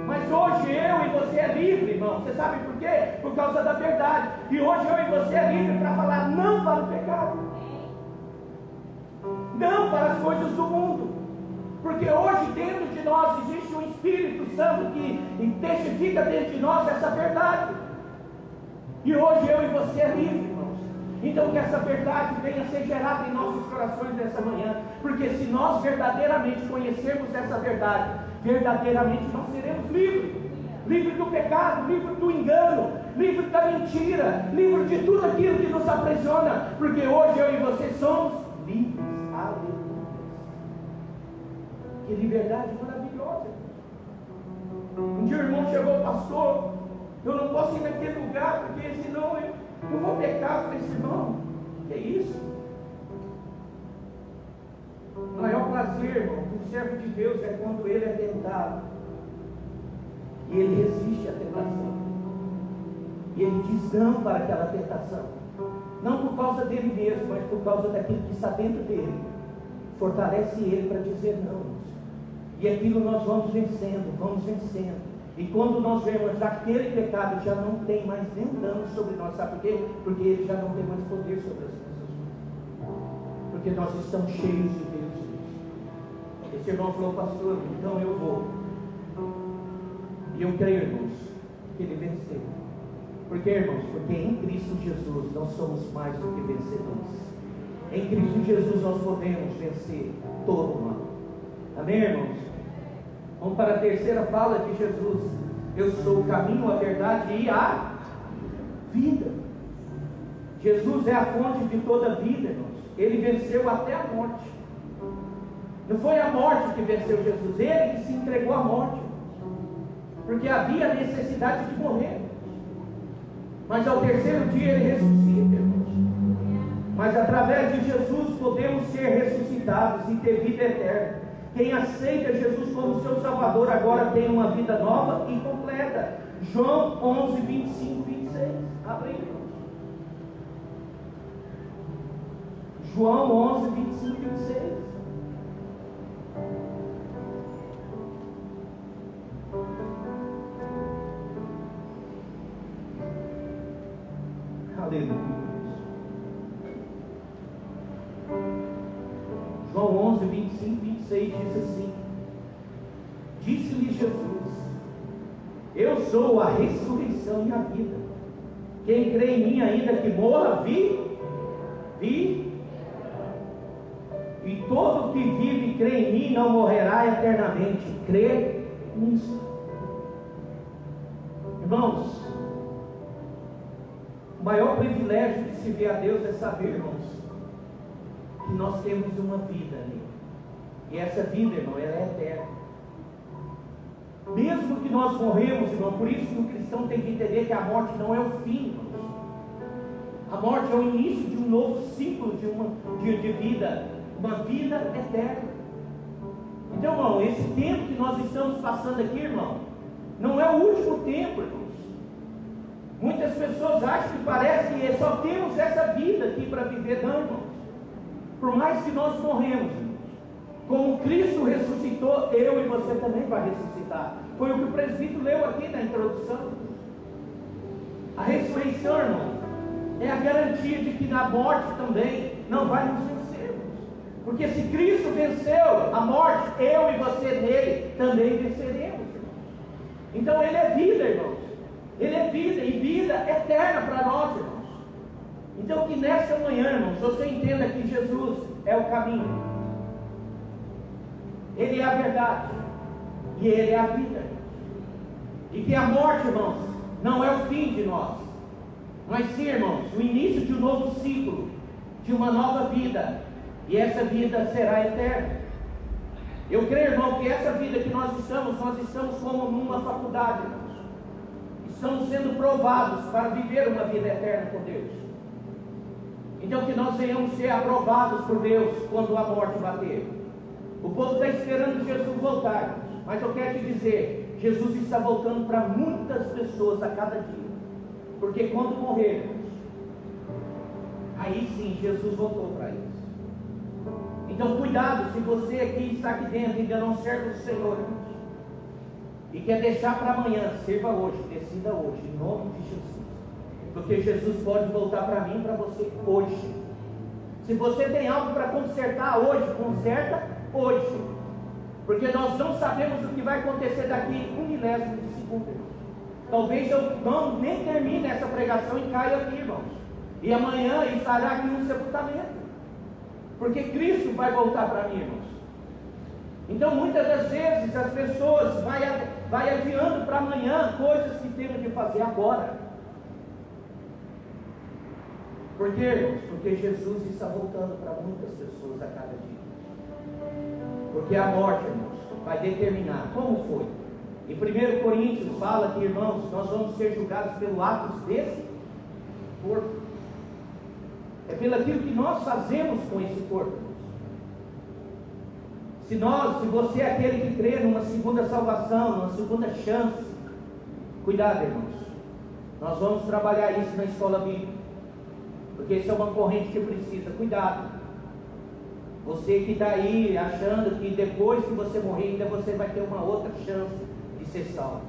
Mas hoje eu e você é livre, irmão. Você sabe por quê? Por causa da verdade. E hoje eu e você é livre para falar não para o pecado, não para as coisas do mundo. Porque hoje dentro de nós existe um Espírito Santo que testifica dentro de nós essa verdade. E hoje eu e você é livre, irmãos. Então que essa verdade venha a ser gerada em nossos corações nessa manhã. Porque se nós verdadeiramente conhecermos essa verdade, verdadeiramente nós seremos livres. Livres do pecado, livres do engano, livres da mentira, livres de tudo aquilo que nos aprisiona. Porque hoje eu e você somos livres. Aleluia. Que liberdade maravilhosa. Um dia o irmão chegou, pastor, eu não posso ir naquele lugar, porque senão eu vou pecar. Eu falei, irmão, que é isso? O maior prazer, irmão, do servo de Deus é quando ele é tentado e ele resiste à tentação, e ele diz não para aquela tentação, não por causa dele mesmo, mas por causa daquilo que está dentro dele. Fortalece ele para dizer não. E aquilo nós vamos vencendo, vamos vencendo. E quando nós vemos aquele pecado já não tem mais nenhum dano sobre nós, sabe por quê? Porque ele já não tem mais poder sobre as pessoas. Porque nós estamos cheios de Deus. Esse irmão falou, pastor, então eu vou. E eu creio, irmãos, que ele venceu. Por quê, irmãos? Porque em Cristo Jesus nós somos mais do que vencedores. Em Cristo Jesus nós podemos vencer todo o mal. Amém, irmãos? Vamos para a terceira fala de Jesus. Eu sou o caminho, a verdade e a vida. Jesus é a fonte de toda a vida, irmãos. Ele venceu até a morte. Não foi a morte que venceu Jesus, ele que se entregou à morte. Porque havia necessidade de morrer. Mas ao terceiro dia ele ressuscita, irmãos. Mas através de Jesus podemos ser ressuscitados e ter vida eterna. Quem aceita Jesus como seu Salvador agora tem uma vida nova e completa. João 11, 25, 26. Abre aí, irmãos. João 11, 25, 26. Aleluia. João 11, 25, 26 diz assim: disse-lhe Jesus: eu sou a ressurreição e a vida. Quem crê em mim, ainda que morra, vive. E todo que vive e crê em mim não morrerá eternamente. Crê nisso. Irmãos, o maior privilégio de se ver a Deus é saber, irmãos, que nós temos uma vida ali. E essa vida, irmão, ela é eterna. Mesmo que nós morremos, irmão, por isso que o cristão tem que entender que a morte não é o fim, irmão. A morte é o início de um novo ciclo de vida, uma vida eterna. Então, irmão, esse tempo que nós estamos passando aqui, irmão, não é o último tempo, irmãos. Muitas pessoas acham que parece que só temos essa vida aqui para viver, não, irmãos. Por mais que nós morremos, como Cristo ressuscitou, eu e você também vai ressuscitar. Foi o que o presbítero leu aqui na introdução. A ressurreição, irmão, é a garantia de que na morte também não vai nos vencer. Porque se Cristo venceu a morte, eu e você nele também venceremos. Então ele é vida, irmãos. Ele é vida e vida eterna para nós, irmãos. Então que nessa manhã, irmãos, você entenda que Jesus é o caminho. Ele é a verdade. E ele é a vida. E que a morte, irmãos, não é o fim de nós. Mas sim, irmãos, o início de um novo ciclo, de uma nova vida. E essa vida será eterna. Eu creio, irmão, que essa vida que nós estamos como numa faculdade, irmãos. Estamos sendo provados para viver uma vida eterna com Deus. Então que nós venhamos ser aprovados por Deus quando a morte bater. O povo está esperando Jesus voltar, mas eu quero te dizer, Jesus está voltando para muitas pessoas a cada dia. Porque quando morrermos, aí sim Jesus voltou para eles. Então cuidado, se você aqui está aqui dentro e ainda não serve o Senhor, e quer deixar para amanhã, sirva hoje, decida hoje, em nome de Jesus. Porque Jesus pode voltar para mim e para você hoje. Se você tem algo para consertar hoje, conserta hoje. Porque nós não sabemos o que vai acontecer daqui 1 milésimo de segundo. Talvez eu nem termine essa pregação e caia aqui, irmãos. E amanhã estará aqui um sepultamento. Porque Cristo vai voltar para mim, irmãos. Então muitas das vezes as pessoas vai adiando para amanhã coisas que temos de fazer agora. Por quê, irmãos? Porque Jesus está voltando para muitas pessoas a cada dia. Porque a morte, irmãos, vai determinar como foi. Em 1 Coríntios fala que, irmãos, nós vamos ser julgados pelo ato desse corpo. É pelo aquilo que nós fazemos com esse corpo. Se você é aquele que crê numa segunda salvação, numa segunda chance, cuidado, irmãos. Nós vamos trabalhar isso na escola bíblica. Porque isso é uma corrente que precisa, cuidado. Você que está aí achando que depois que você morrer, ainda você vai ter uma outra chance de ser salvo.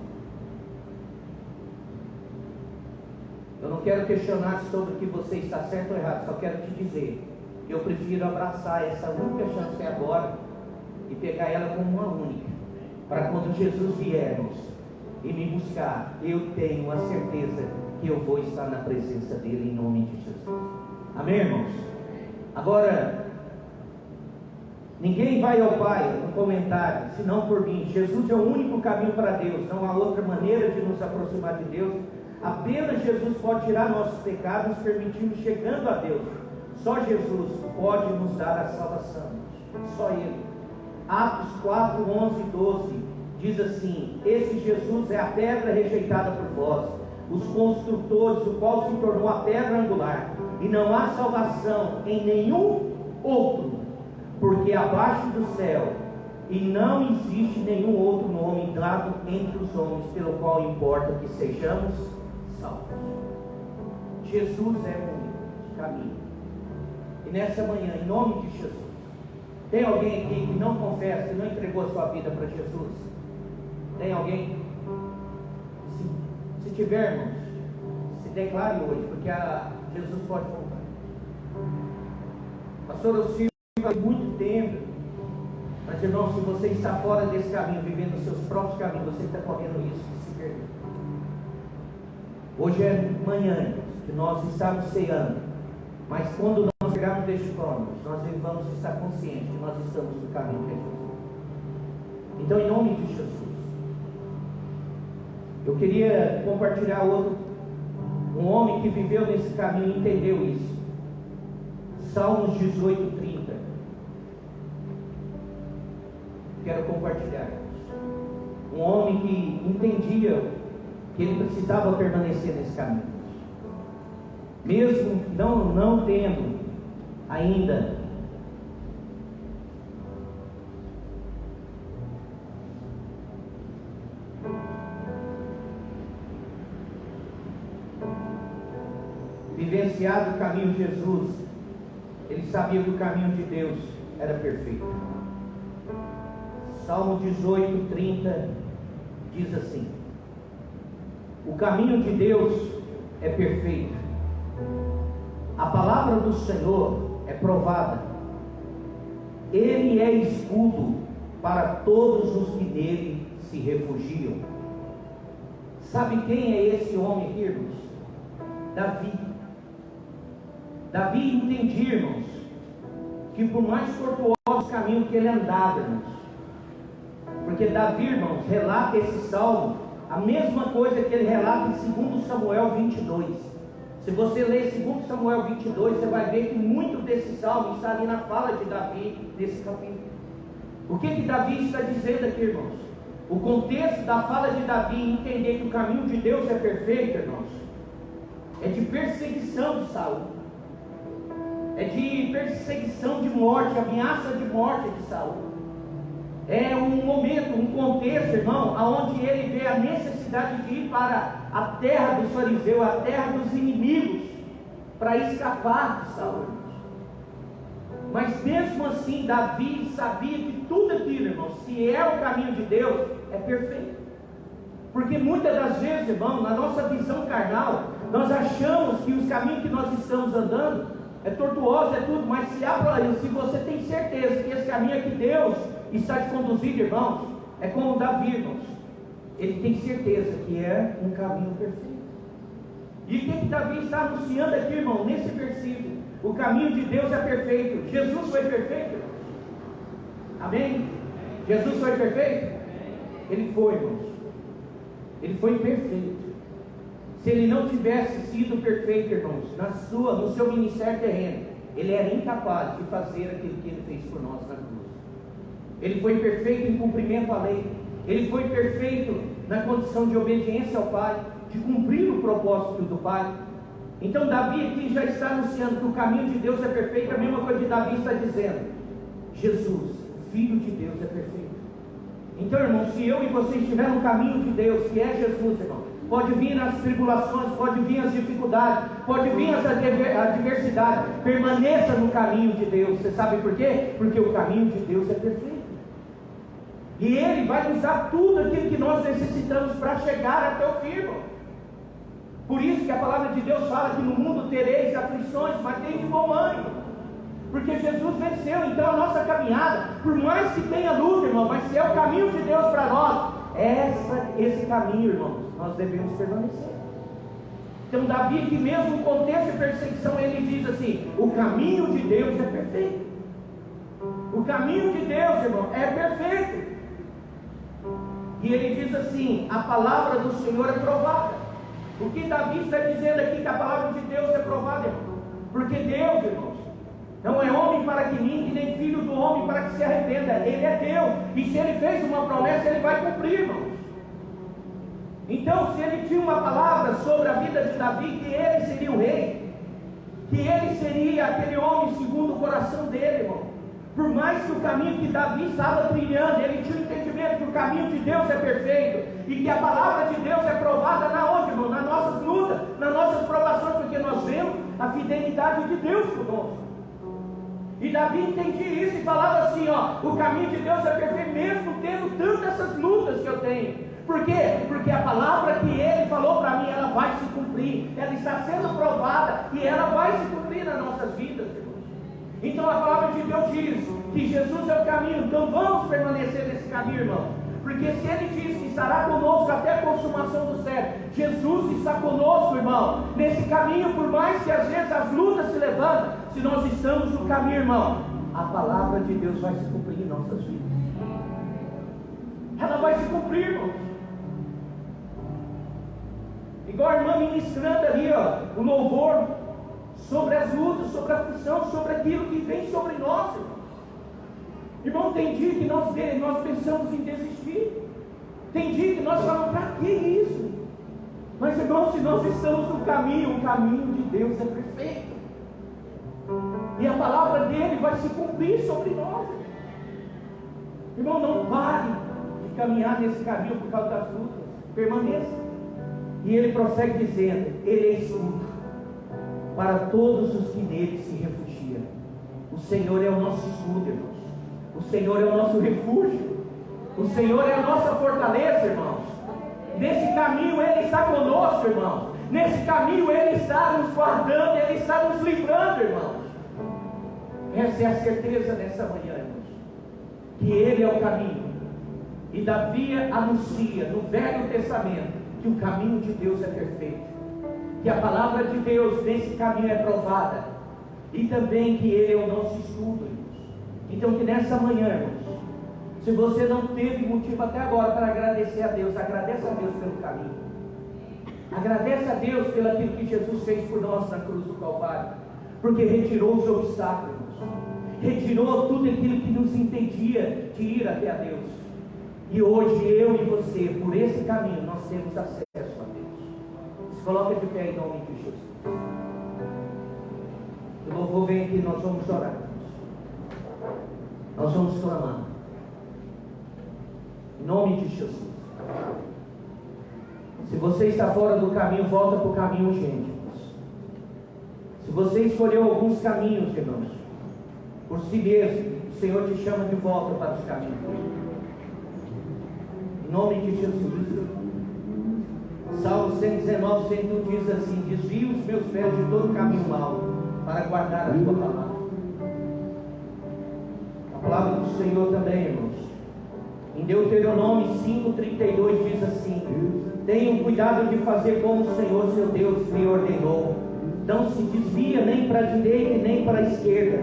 Eu não quero questionar sobre o que você está certo ou errado, só quero te dizer que eu prefiro abraçar essa única chance agora e pegar ela como uma única, para quando Jesus vier e me buscar, eu tenho a certeza que eu vou estar na presença dele em nome de Jesus. Amém, irmãos? Agora, ninguém vai ao Pai, no comentário, senão por mim. Jesus é o único caminho para Deus, não há outra maneira de nos aproximar de Deus. Apenas Jesus pode tirar nossos pecados, nos permitindo chegando a Deus. Só Jesus pode nos dar a salvação, só Ele. Atos 4, 11 e 12 diz assim: esse Jesus é a pedra rejeitada por vós, os construtores, o qual se tornou a pedra angular, e não há salvação em nenhum outro, porque abaixo do céu e não existe nenhum outro nome dado entre os homens pelo qual importa que sejamos salvos. Jesus é o único caminho. E nessa manhã, em nome de Jesus, tem alguém aqui que não confessa, que não entregou a sua vida para Jesus? Tem alguém? Se tiver, irmãos, se declare hoje, porque Jesus pode voltar. Pastor, eu sirvo há muito tempo, mas irmão, se você está fora desse caminho, vivendo os seus próprios caminhos, você está correndo risco de se perder. Hoje é manhã, irmãos, que nós estamos ceando, mas quando nós chegarmos deste plano, nós vamos estar conscientes que nós estamos no caminho que é Jesus. Então, em nome de Jesus, eu queria compartilhar um homem que viveu nesse caminho e entendeu isso. Salmos 18, 30. Quero compartilhar. Um homem que entendia que ele precisava permanecer nesse caminho, mesmo não tendo ainda vivenciado o caminho de Jesus. Ele sabia que o caminho de Deus era perfeito. Salmo 18, 30 diz assim: o caminho de Deus é perfeito, a palavra do Senhor é provada, Ele é escudo para todos os que nele se refugiam. Sabe quem é esse homem aqui, irmãos? Davi. Davi entendia, irmãos, que por mais tortuoso caminho que ele andava, irmãos, porque Davi, irmãos, relata esse salmo, a mesma coisa que ele relata em 2 Samuel 22. Se você ler 2 Samuel 22, você vai ver que muito desse salmo está ali na fala de Davi, nesse capítulo. O que Davi está dizendo aqui, irmãos? O contexto da fala de Davi, entender que o caminho de Deus é perfeito, irmãos, é de perseguição de Saul, é de perseguição de morte, ameaça de morte de Saul. É um momento, um contexto, irmão, onde ele vê a necessidade de ir para a terra dos fariseus, a terra dos inimigos, para escapar de Saul. Mas mesmo assim, Davi sabia que tudo aquilo, irmão, se é o caminho de Deus, é perfeito. Porque muitas das vezes, irmão, na nossa visão carnal, nós achamos que os caminhos que nós estamos andando é tortuoso, é tudo, mas se você tem certeza que esse caminho é que Deus está te conduzindo, irmãos, é como Davi, irmãos. Ele tem certeza que é um caminho perfeito. E o que Davi está anunciando aqui, irmão, nesse versículo? O caminho de Deus é perfeito. Jesus foi perfeito, irmãos? Amém? Jesus foi perfeito? Ele foi, irmãos. Ele foi perfeito. Se ele não tivesse sido perfeito, irmãos, no seu ministério terreno, ele era incapaz de fazer aquilo que ele fez por nós na cruz. Ele foi perfeito em cumprimento à lei. Ele foi perfeito na condição de obediência ao Pai, de cumprir o propósito do Pai. Então Davi aqui já está anunciando que o caminho de Deus é perfeito. A mesma coisa que Davi está dizendo: Jesus, o Filho de Deus, é perfeito. Então, irmão, se eu e você estiver no caminho de Deus, que é Jesus, irmão, pode vir as tribulações, pode vir as dificuldades, pode vir as adversidades, permaneça no caminho de Deus. Você sabe por quê? Porque o caminho de Deus é perfeito. E Ele vai nos dar tudo aquilo que nós necessitamos para chegar até o fim, irmão. Por isso que a palavra de Deus fala que no mundo tereis aflições, mas tem de bom ânimo. Porque Jesus venceu. Então a nossa caminhada, por mais que tenha luta, irmão, mas se é o caminho de Deus para nós, esse caminho, irmãos, nós devemos permanecer. Então Davi, que mesmo no contexto de perseguição, ele diz assim: o caminho de Deus é perfeito. O caminho de Deus, irmão, é perfeito. E ele diz assim: a palavra do Senhor é provada. O que Davi está dizendo aqui, que a palavra de Deus é provada, irmão? Porque Deus, irmãos, não é homem para que minta, nem filho do homem para que se arrependa. Ele é Deus, e se Ele fez uma promessa, Ele vai cumprir, irmãos. Então, se Ele tinha uma palavra sobre a vida de Davi, que ele seria o rei, que ele seria aquele homem segundo o coração dele, irmão. Por mais que o caminho que Davi estava trilhando, ele tinha o entendimento que o caminho de Deus é perfeito, e que a palavra de Deus é provada na onde, irmão? Nas nossas lutas, nas nossas provações, porque nós vemos a fidelidade de Deus conosco. E Davi entendia isso e falava assim: o caminho de Deus é perfeito, mesmo tendo tantas essas lutas que eu tenho. Por quê? Porque a palavra que Ele falou para mim, ela vai se cumprir, ela está sendo provada e ela vai se cumprir nas nossas vidas, irmãos. Então a palavra de Deus diz que Jesus é o caminho. Então vamos permanecer nesse caminho, irmão. Porque se Ele diz que estará conosco até a consumação do século, Jesus está conosco, irmão, nesse caminho. Por mais que às vezes as lutas se levantem, se nós estamos no caminho, irmão, a palavra de Deus vai se cumprir em nossas vidas. Ela vai se cumprir, irmão. Igual a irmã ministrando ali, o louvor sobre as lutas, sobre a aflição, sobre aquilo que vem sobre nós, irmão. Irmão, tem dia que nós pensamos em desistir. Tem dia que nós falamos: para que isso? Mas, irmão, se nós estamos no caminho, o caminho de Deus é perfeito. E a palavra dele vai se cumprir sobre nós. Irmão, não pare de caminhar nesse caminho por causa das lutas. Permaneça. E ele prossegue dizendo: Ele é escudo para todos os que nele se refugiam. O Senhor é o nosso escudo, irmãos. O Senhor é o nosso refúgio. O Senhor é a nossa fortaleza, irmãos. Nesse caminho Ele está conosco, irmãos. Nesse caminho Ele está nos guardando, Ele está nos livrando, irmãos. Essa é a certeza dessa manhã, irmãos, que Ele é o caminho. E Davi anuncia no Velho Testamento que o caminho de Deus é perfeito, que a palavra de Deus nesse caminho é provada, e também que Ele é o nosso escudo, irmãos. Então que nessa manhã, irmãos, se você não teve motivo até agora para agradecer a Deus, agradeça a Deus pelo caminho. Agradeça a Deus pelo aquilo que Jesus fez por nós na cruz do Calvário, porque retirou os obstáculos, retirou tudo aquilo que nos impedia de ir até a Deus. E hoje eu e você, por esse caminho, nós temos acesso a Deus. Se coloca de pé em nome de Jesus. O louvor vem aqui, nós vamos orar. Nós vamos clamar. Em nome de Jesus. Se você está fora do caminho, volta para o caminho urgente, irmãos. Se você escolheu alguns caminhos, irmãos, por si mesmo, o Senhor te chama de volta para os caminhos. Em nome de Jesus. Salmo 119, 101 diz assim: desvio os meus pés de todo caminho mau, para guardar a tua palavra. A palavra do Senhor também, irmãos, em Deuteronômio 5,32 diz assim: tenham cuidado de fazer como o Senhor seu Deus lhe ordenou. Não se desvia nem para a direita e nem para a esquerda.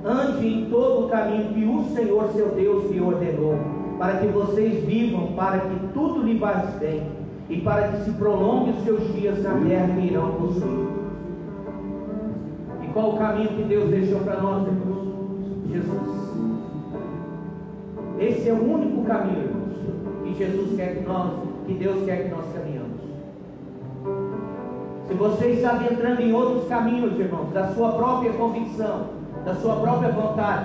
Ande em todo o caminho que o Senhor seu Deus lhe ordenou, para que vocês vivam, para que tudo lhe vá bem, e para que se prolongue os seus dias na terra que irão possuir. E qual o caminho que Deus deixou para nós, irmãos? Jesus. Esse é o único caminho, irmãos, que Deus quer que nós caminhamos. Se você está adentrando em outros caminhos, irmãos, da sua própria convicção, da sua própria vontade,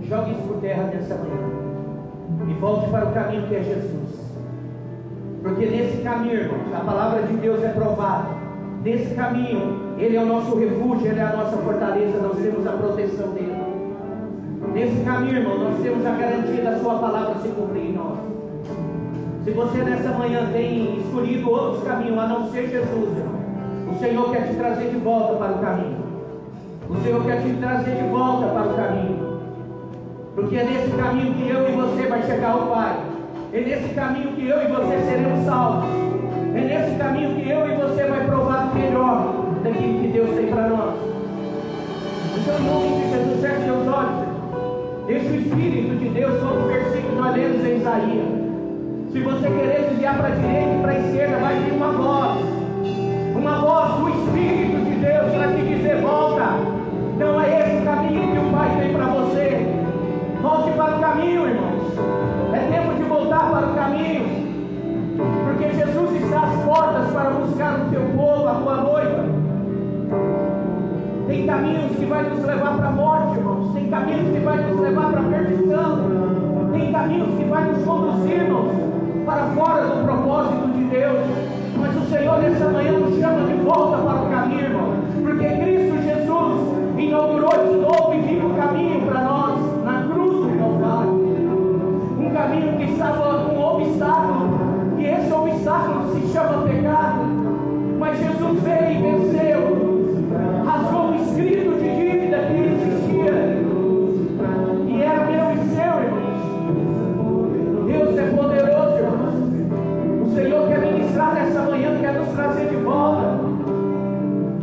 jogue isso por terra nessa manhã e volte para o caminho que é Jesus. Porque nesse caminho, irmãos, a palavra de Deus é provada. Nesse caminho, Ele é o nosso refúgio, Ele é a nossa fortaleza, nós temos a proteção dEle. Nesse caminho, irmão, nós temos a garantia da sua palavra se cumprir em nós. Se você nessa manhã tem escolhido outros caminhos, a não ser Jesus, irmão, o Senhor quer te trazer de volta para o caminho. O Senhor quer te trazer de volta para o caminho. Porque é nesse caminho que eu e você vai chegar ao Pai. É nesse caminho que eu e você seremos salvos. É nesse caminho que eu e você vai provar melhor daquilo que Deus tem para nós. Então, em nome de Jesus, feche seus olhos. Deixa o Espírito de Deus, como o versículo que nós lemos em Isaías. Se você querer desviar para a direita e para a esquerda, vai vir uma voz do Espírito de Deus para te dizer: volta. Não é esse o caminho que o Pai tem para você. Volte para o caminho, irmãos. É tempo de voltar para o caminho, porque Jesus está às portas para buscar o teu povo, a tua noiva. Tem caminhos que vai nos levar para a morte, irmãos. Tem caminhos que vai nos levar para a perdição. Tem caminhos que vai nos conduzir, irmãos, para fora do propósito de Deus. Mas o Senhor nessa manhã nos chama de volta para o caminho, irmão, porque Cristo Jesus inaugurou esse novo e vivo caminho para nós na cruz do Calvário. Um caminho que estava com um obstáculo, e esse obstáculo se chama pecado. Mas Jesus veio e venceu, rasgou o escrito de dívida que existia, e era meu e seu, irmãos. Deus é poderoso, irmãos. O Senhor quer ministrar nessa manhã, quer nos trazer de volta.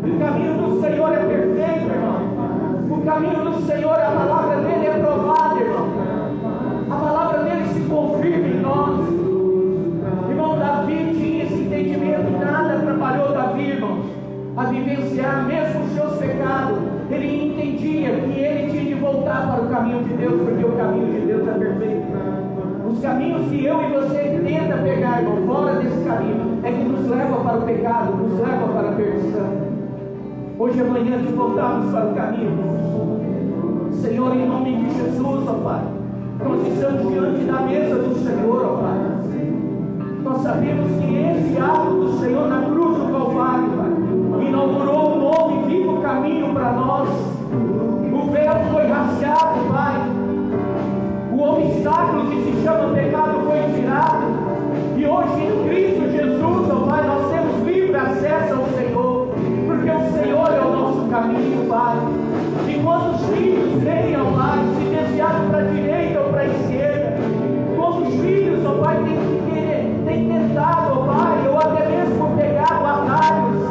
O caminho do Senhor é perfeito, irmão. O caminho do Senhor, a palavra dele é provada, irmão. A palavra dele se confirma em nós. Irmão, Davi tinha esse entendimento, nada atrapalhou Davi, irmãos, a vivenciar mesmo os seus pecados. Ele entendia que ele tinha de voltar para o caminho de Deus, porque o caminho de Deus é perfeito. Os caminhos que eu e você tenta pegar, irmão, fora desse caminho, é que nos leva para o pecado, nos leva para a perdição. Hoje é manhã de voltarmos para o caminho. Senhor, em nome de Jesus, ó Pai, nós estamos diante da mesa do Senhor, ó Pai. Nós sabemos que esse ato do Senhor na cruz do Calvário, Pai, inaugurou um novo e vivo caminho para nós. O véu foi rasgado, Pai. O obstáculo que se chama pecado foi tirado. E hoje em Cristo Jesus, ó Pai, nós temos livre acesso ao Senhor, porque o Senhor é o nosso caminho, Pai. E quando os filhos vêm, ó Pai, se desviar para a direita ou para a esquerda, quando os filhos, ó Pai, têm tentado, ó Pai, ou até mesmo pegado atalhos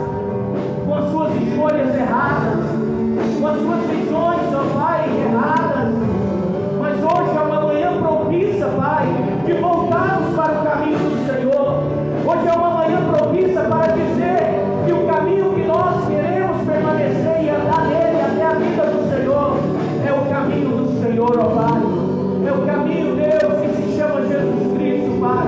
com as suas escolhas erradas, com as suas visões, ó Pai, erradas. Mas hoje é uma manhã propícia, Pai, de voltarmos para o caminho do Senhor. Hoje é uma manhã propícia para dizer que o caminho que nós queremos permanecer e andar nele até a vida do Senhor é o caminho do Senhor, ó Pai. É o caminho, Deus, que se chama Jesus Cristo, Pai.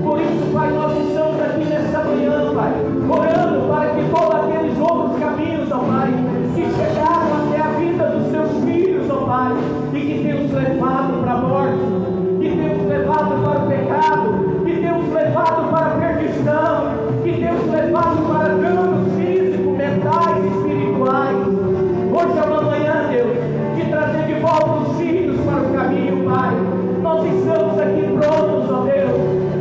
Por isso, Pai, nós estamos aqui nessa manhã, Pai, orando para que todos aqueles outros caminhos, ó Pai, que chegaram até a vida dos seus filhos, ó Pai, e que tem nos levado para a morte, que tem nos levado para o pecado, que tem nos levado para a perdição, que tem nos levado para danos físicos, mentais e espirituais. Hoje é uma manhã, Deus, de trazer de volta os filhos para o caminho, Pai. Nós estamos aqui prontos, ó Deus,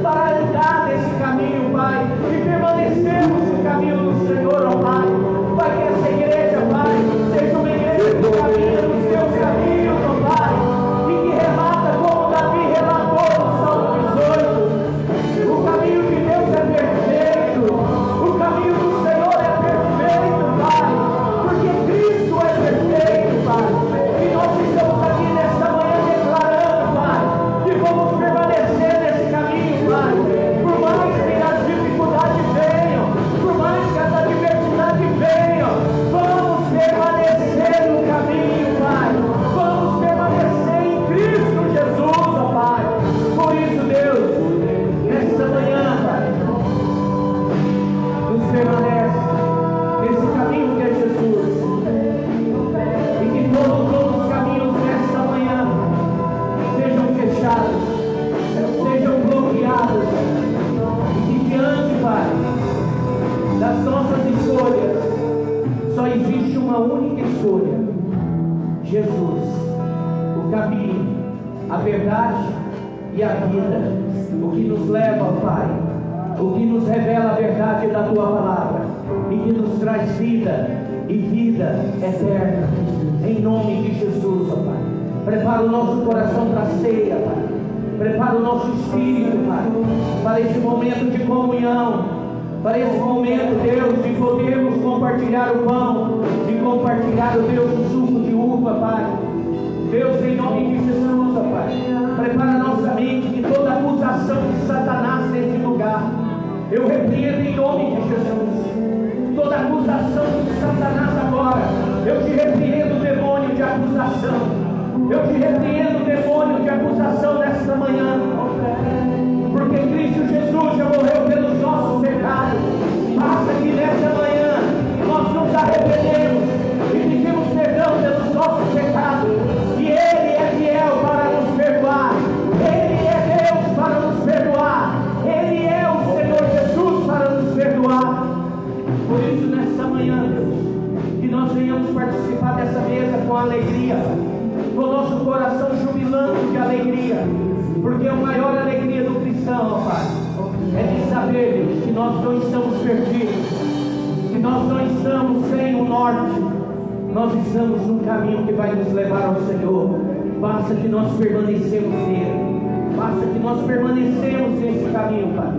a verdade e a vida. O que nos leva, Pai, o que nos revela a verdade da Tua palavra e que nos traz vida e vida eterna. Em nome de Jesus, ó Pai. Prepara o nosso coração para a ceia, Pai. Prepara o nosso espírito, Pai, para esse momento de comunhão, para esse momento, Deus, de podermos compartilhar o pão, de compartilhar, o Deus, o suco de uva, Pai. Deus, em nome de Jesus, ó Pai, prepara a nossa mente de toda acusação de Satanás nesse lugar. Eu repreendo em nome de Jesus toda acusação de Satanás agora. Eu te repreendo, demônio de acusação. Eu te repreendo, demônio de acusação nesta manhã, porque Cristo Jesus já morreu pelos nossos pecados. Basta que nesta manhã nós nos arrependemos e pedimos perdão pelos nossos pecados, e Ele é fiel para nos perdoar. Ele é Deus para nos perdoar. Ele é o Senhor Jesus para nos perdoar. Por isso, nesta manhã, Deus, que nós venhamos participar dessa mesa com alegria, com o nosso coração jubilando de alegria, porque a maior alegria do cristão, ó Pai, é de saber, Deus, que nós não estamos perdidos, que nós não estamos sem o norte, nós estamos num caminho que vai nos levar ao Senhor. Basta que nós permanecemos nele, basta que nós permanecemos nesse caminho, Pai,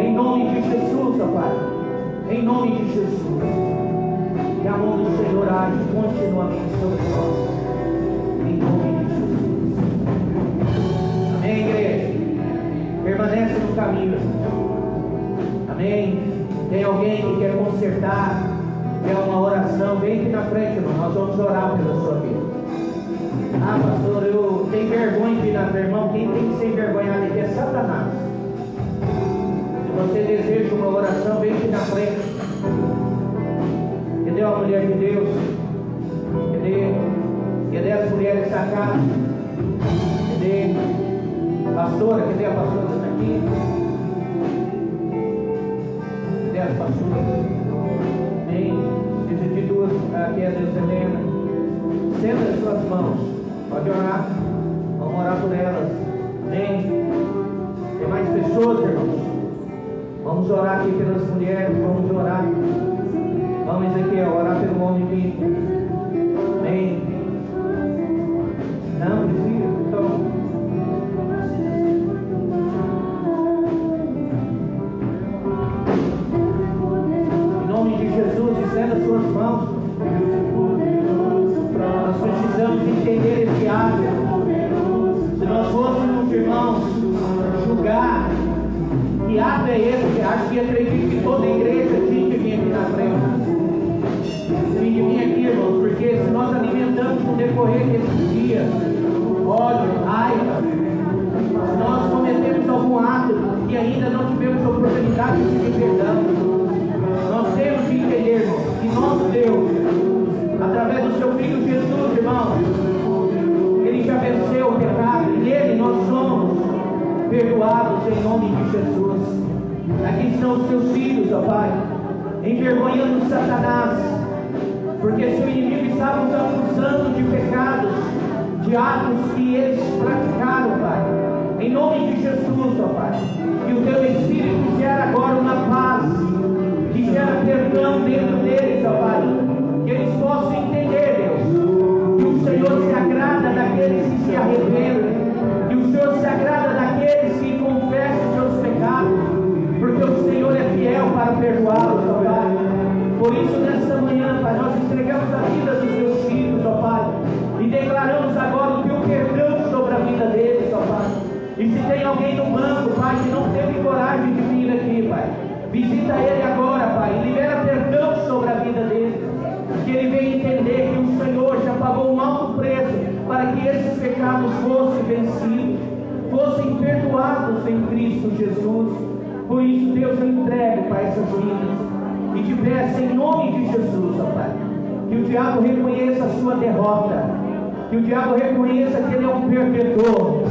em nome de Jesus, ó Pai, em nome de Jesus, que a mão do Senhor age continuamente sobre nós. Em nome de Jesus. Amém, igreja? Permanece no caminho. Amém? Tem alguém que quer consertar, quer uma oração, vem aqui na frente, irmão. Nós vamos orar pela sua vida. Ah, pastor, eu tenho vergonha de ir na frente. Irmão, quem tem que ser envergonhado aqui é Satanás. Se você deseja uma oração, vem aqui na frente. Cadê a mulher de Deus? Cadê as mulheres sacadas? Cadê a pastora? Cadê a pastora que está aqui? Cadê as pastoras? Amém. Preciso de duas. Aqui é a Deus Helena. Senta as suas mãos. Pode orar. Vamos orar por elas. Amém. Tem mais pessoas, irmãos? Vamos orar aqui pelas mulheres. Vamos orar. Vamos aqui orar pelo homem vivo. Amém. Não precisa, então. Em nome de Jesus, estenda as suas mãos. Nós precisamos entender esse ato. Se nós fôssemos, irmãos, julgar que ato é esse, acho que acredito que toda a igreja tinha que vir aqui na frente. Tem que vir aqui, irmãos, porque se nós alimentamos no decorrer desses dias ódio, raiva, se nós cometemos algum ato e ainda não tivemos oportunidade de pedir perdão, nós temos que entender, irmãos, que nosso Deus, através do seu Filho Jesus, irmãos, Ele já venceu o pecado e nele nós somos perdoados em nome de Jesus. Aqui estão os seus filhos, ó Pai, envergonhando Satanás, porque se o inimigo estava nos acusando de pecados, de atos que eles praticaram, Pai, em nome de Jesus, ó Pai, que o Teu Espírito gera agora uma paz, que gera perdão dentro deles, ó Pai, que eles possam entender, Deus, que o Senhor se agrada daqueles que se arrependem, que o Senhor se agrada daqueles que confessam os seus pecados, porque o Senhor é fiel para perdoá-los, ó Pai. Por isso, nesta manhã, Pai, nós entregamos a vida dos Teus filhos, ó Pai, e declaramos agora o Teu perdão sobre a vida deles, ó Pai. E se tem alguém no banco, Pai, que não teve coragem de vir aqui, Pai, visita ele agora, Pai, e libera perdão sobre a vida dele, que ele venha entender que o Senhor já pagou um alto preço para que esses pecados fossem vencidos, fossem perdoados em Cristo Jesus. Por isso, Deus, eu entrego, Pai, essas vidas e te peço em nome de Jesus, ó Pai, que o diabo reconheça a sua derrota, que o diabo reconheça que ele é um perdedor,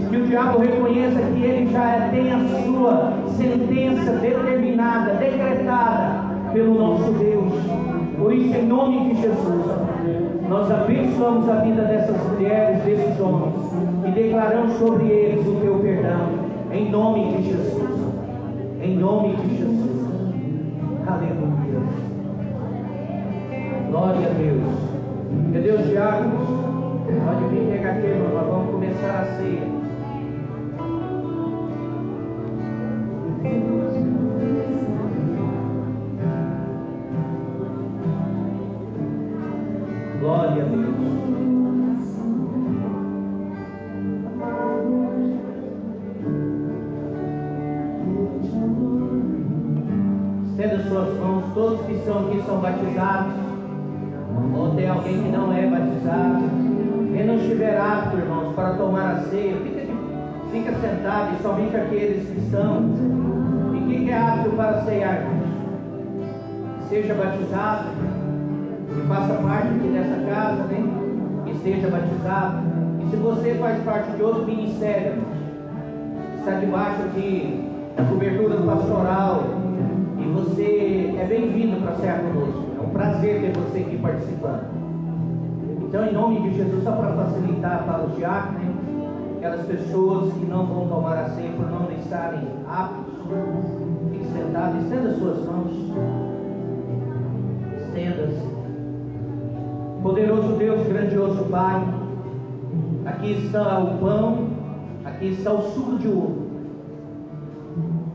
que o diabo reconheça que ele já tem a sua sentença determinada, decretada pelo nosso Deus. Por isso, em nome de Jesus, ó Pai, Nós abençoamos a vida dessas mulheres, desses homens, e declaramos sobre eles o teu perdão, em nome de Jesus. Em nome de Jesus. Aleluia. Glória a Deus. Meu Deus, diáconos, pode vir pegar aqui, irmão. Nós vamos começar a ceia. Glória a Deus. Estenda suas mãos, todos que estão aqui são batizados, ou tem alguém que não é batizado. Quem não estiver apto, irmãos, para tomar a ceia, fica sentado, e somente aqueles que estão. E quem é apto para ceiar, irmãos? Seja batizado, que faça parte aqui dessa casa, né? Que seja batizado. E se você faz parte de outro ministério, está debaixo aqui da cobertura pastoral, e você é bem-vindo para cear conosco. É um prazer ter você aqui participando. Então, em nome de Jesus, só para facilitar para os diáconos, né? Aquelas pessoas que não vão tomar a ceia por não estarem aptos, fiquem sentados, estenda suas mãos, estenda-se. Poderoso Deus, grandioso Pai, aqui está o pão, aqui está o suco de uva,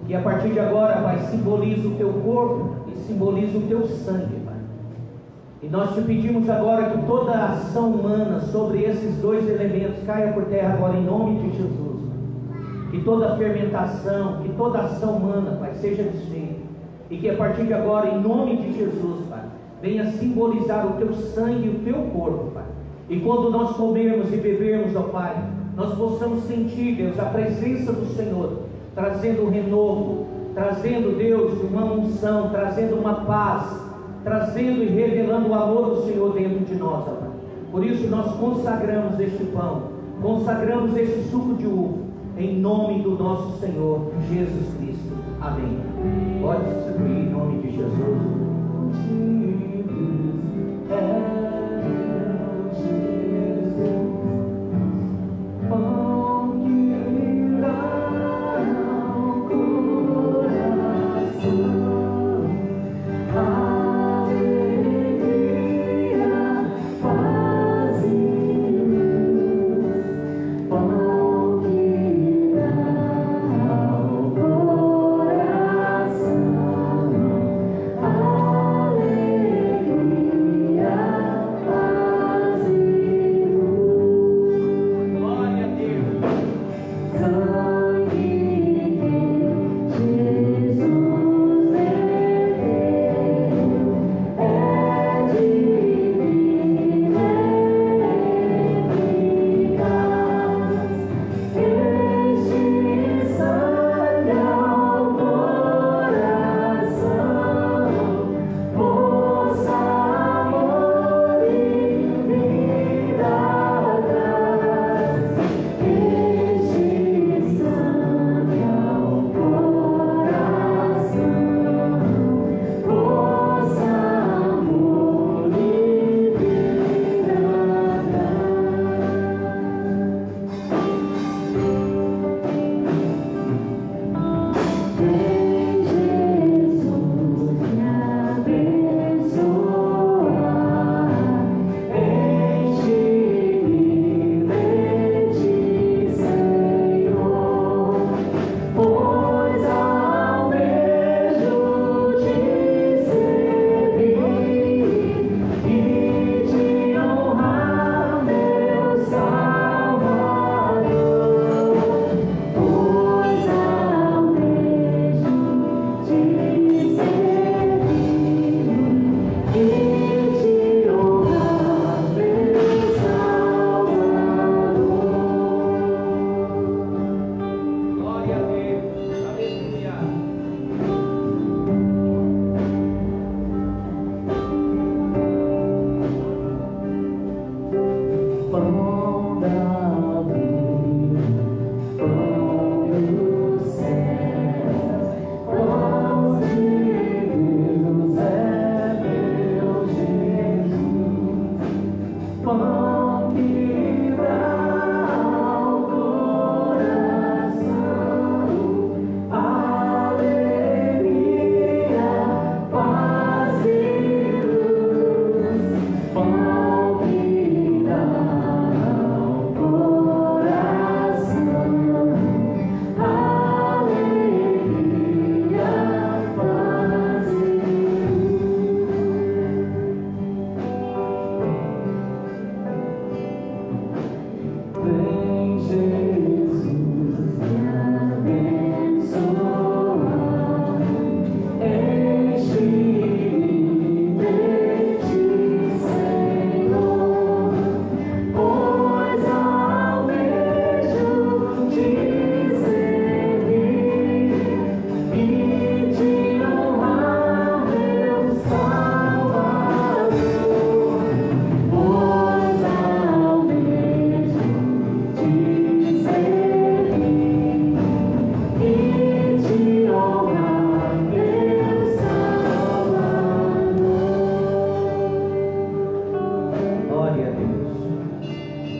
que a partir de agora, Pai, simboliza o teu corpo e simboliza o teu sangue, Pai. E nós te pedimos agora que toda a ação humana sobre esses dois elementos caia por terra agora em nome de Jesus, Pai. Que toda a fermentação, que toda a ação humana, Pai, seja desfeita, e que a partir de agora, em nome de Jesus, Pai, venha simbolizar o teu sangue e o teu corpo, Pai. E quando nós comermos e bebermos, ó Pai, nós possamos sentir, Deus, a presença do Senhor, trazendo um renovo, trazendo, Deus, uma unção, trazendo uma paz, trazendo e revelando o amor do Senhor dentro de nós, ó Pai. Por isso nós consagramos este pão, consagramos este suco de uva, em nome do nosso Senhor Jesus Cristo. Amém. Pode distribuir em nome de Jesus.